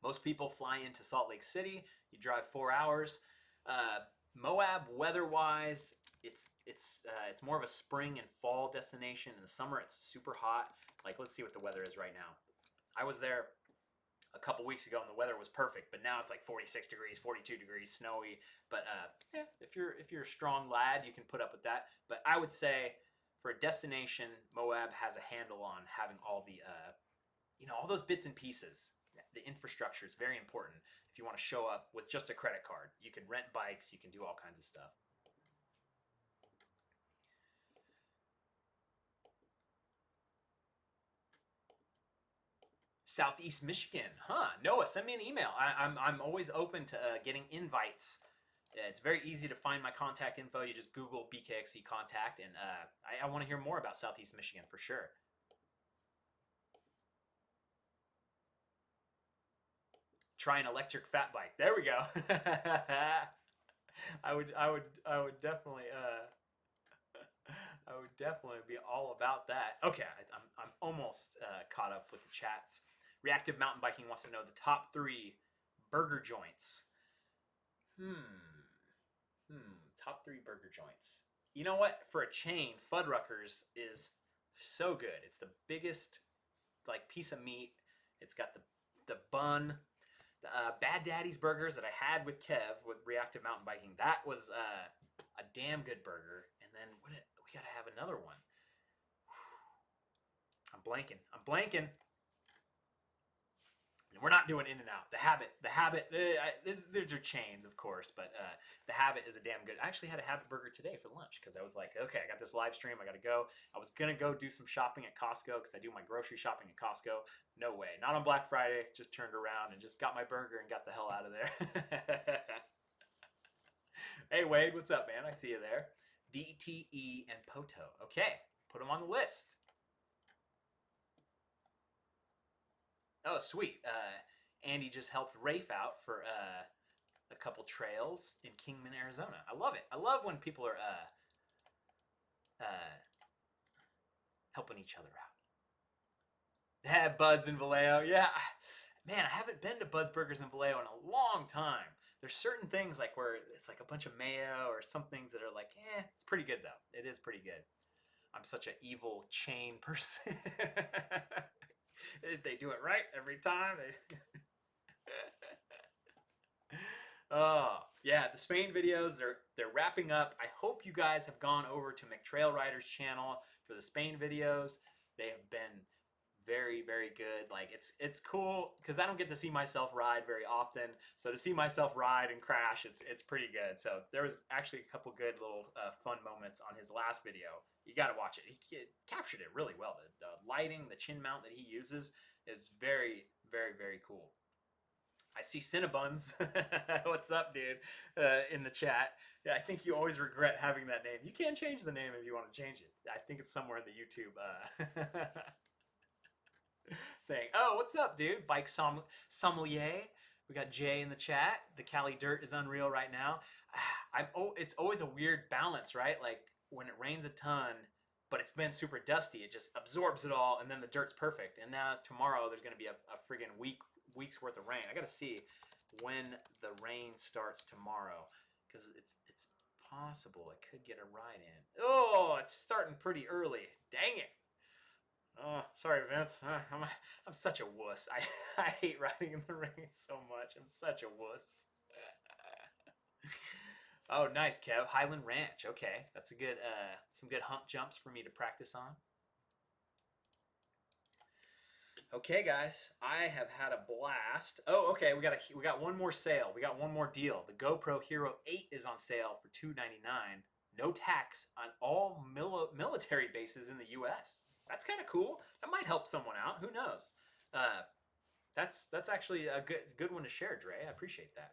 Most people fly into Salt Lake City. You drive 4 hours. Moab, weather-wise, it's more of a spring and fall destination. In the summer, it's super hot. Like, let's see what the weather is right now. I was there a couple weeks ago, and the weather was perfect. But now it's like 46 degrees, 42 degrees, snowy. But if you're a strong lad, you can put up with that. But I would say for a destination, Moab has a handle on having all the all those bits and pieces. The infrastructure is very important if you want to show up with just a credit card. You can rent bikes, you can do all kinds of stuff. Southeast Michigan, huh? Noah, send me an email. I'm always open to getting invites. It's very easy to find my contact info. You just Google BKXC contact, and I want to hear more about Southeast Michigan for sure. Try an electric fat bike. There we go. I would definitely be all about that. Okay, I'm almost caught up with the chats. Reactive Mountain Biking wants to know the top 3 burger joints. Top 3 burger joints. You know what? For a chain, Fuddruckers is so good. It's the biggest piece of meat. It's got the bun. Bad Daddy's burgers that I had with Kev with Reactive Mountain Biking. That was a damn good burger. And then we gotta have another one. I'm blanking. And we're not doing In-N-Out. The Habit. These are chains, of course, but the Habit is a damn good. I actually had a Habit burger today for lunch because I was like, okay, I got this live stream. I got to go. I was going to go do some shopping at Costco because I do my grocery shopping at Costco. No way. Not on Black Friday. Just turned around and just got my burger and got the hell out of there. Hey, Wade, what's up, man? I see you there. DTE and Poto. Okay, put them on the list. Oh, sweet. Andy just helped Rafe out for a couple trails in Kingman, Arizona. I love it. I love when people are helping each other out. Yeah, Bud's in Vallejo. Yeah. Man, I haven't been to Bud's Burgers in Vallejo in a long time. There's certain things like where it's like a bunch of mayo or some things that are like, it's pretty good though. It is pretty good. I'm such an evil chain person. They do it right every time. Oh, yeah, the Spain videos, they're wrapping up. I hope you guys have gone over to McTrail Riders channel for the Spain videos. They have been very, very good. Like, it's cool because I don't get to see myself ride very often. So to see myself ride and crash, it's pretty good. So there was actually a couple good little fun moments on his last video. You got to watch it. He captured it really well. The lighting, the chin mount that he uses is very, very, very cool. I see Cinnabuns. What's up, dude? In the chat. Yeah, I think you always regret having that name. You can change the name if you want to change it. I think it's somewhere in the YouTube thing. Oh, what's up, dude? Bike sommelier. We got Jay in the chat. The Cali dirt is unreal right now. It's always a weird balance, right? Like when it rains a ton, but it's been super dusty, it just absorbs it all, and then the dirt's perfect. And now tomorrow there's going to be a friggin' week's worth of rain. I got to see when the rain starts tomorrow because it's possible I could get a ride in. Oh, it's starting pretty early. Dang it. Oh, sorry, Vince. I'm such a wuss. I hate riding in the rain so much. I'm such a wuss. Oh, nice, Kev. Highland Ranch. Okay, that's a good some good hump jumps for me to practice on. Okay, guys, I have had a blast. Oh, okay, we got one more sale. We got one more deal. The GoPro Hero 8 is on sale for $299. No tax on all military bases in the U.S. That's kind of cool. That might help someone out. Who knows? That's actually a good one to share, Dre. I appreciate that.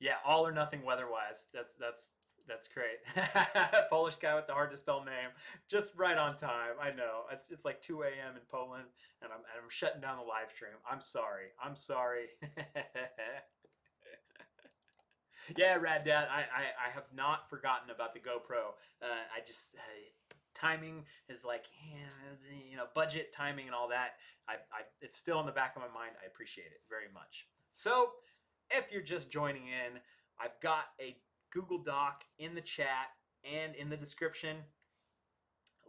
Yeah, all or nothing weather-wise. That's great. Polish guy with the hard to spell name, just right on time. I know it's like 2 a.m. in Poland, and I'm shutting down the live stream. I'm sorry. Yeah, Rad Dad, I have not forgotten about the GoPro. I just timing is like, budget timing and all that. It's still in the back of my mind. I appreciate it very much. So, if you're just joining in, I've got a Google Doc in the chat and in the description.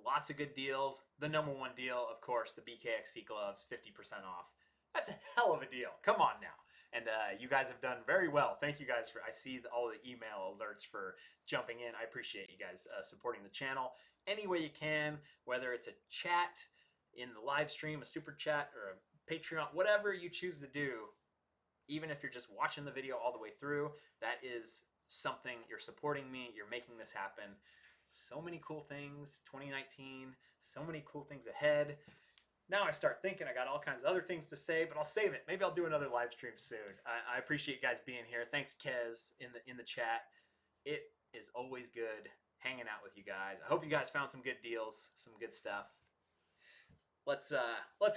Lots of good deals. The number one deal, of course, the BKXC gloves, 50% off. That's a hell of a deal. Come on now. And you guys have done very well. Thank you guys I see all the email alerts for jumping in. I appreciate you guys supporting the channel any way you can, whether it's a chat in the live stream, a super chat, or a Patreon, whatever you choose to do. Even if you're just watching the video all the way through, that is something. You're supporting me. You're making this happen. So many cool things. 2019. So many cool things ahead. Now I start thinking I got all kinds of other things to say, but I'll save it. Maybe I'll do another live stream soon. I appreciate you guys being here. Thanks, Kez, in the chat. It is always good hanging out with you guys. I hope you guys found some good deals, some good stuff. Let's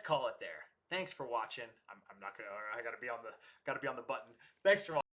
call it there. Thanks for watching. I'm not gonna. I gotta be on the button. Thanks for watching.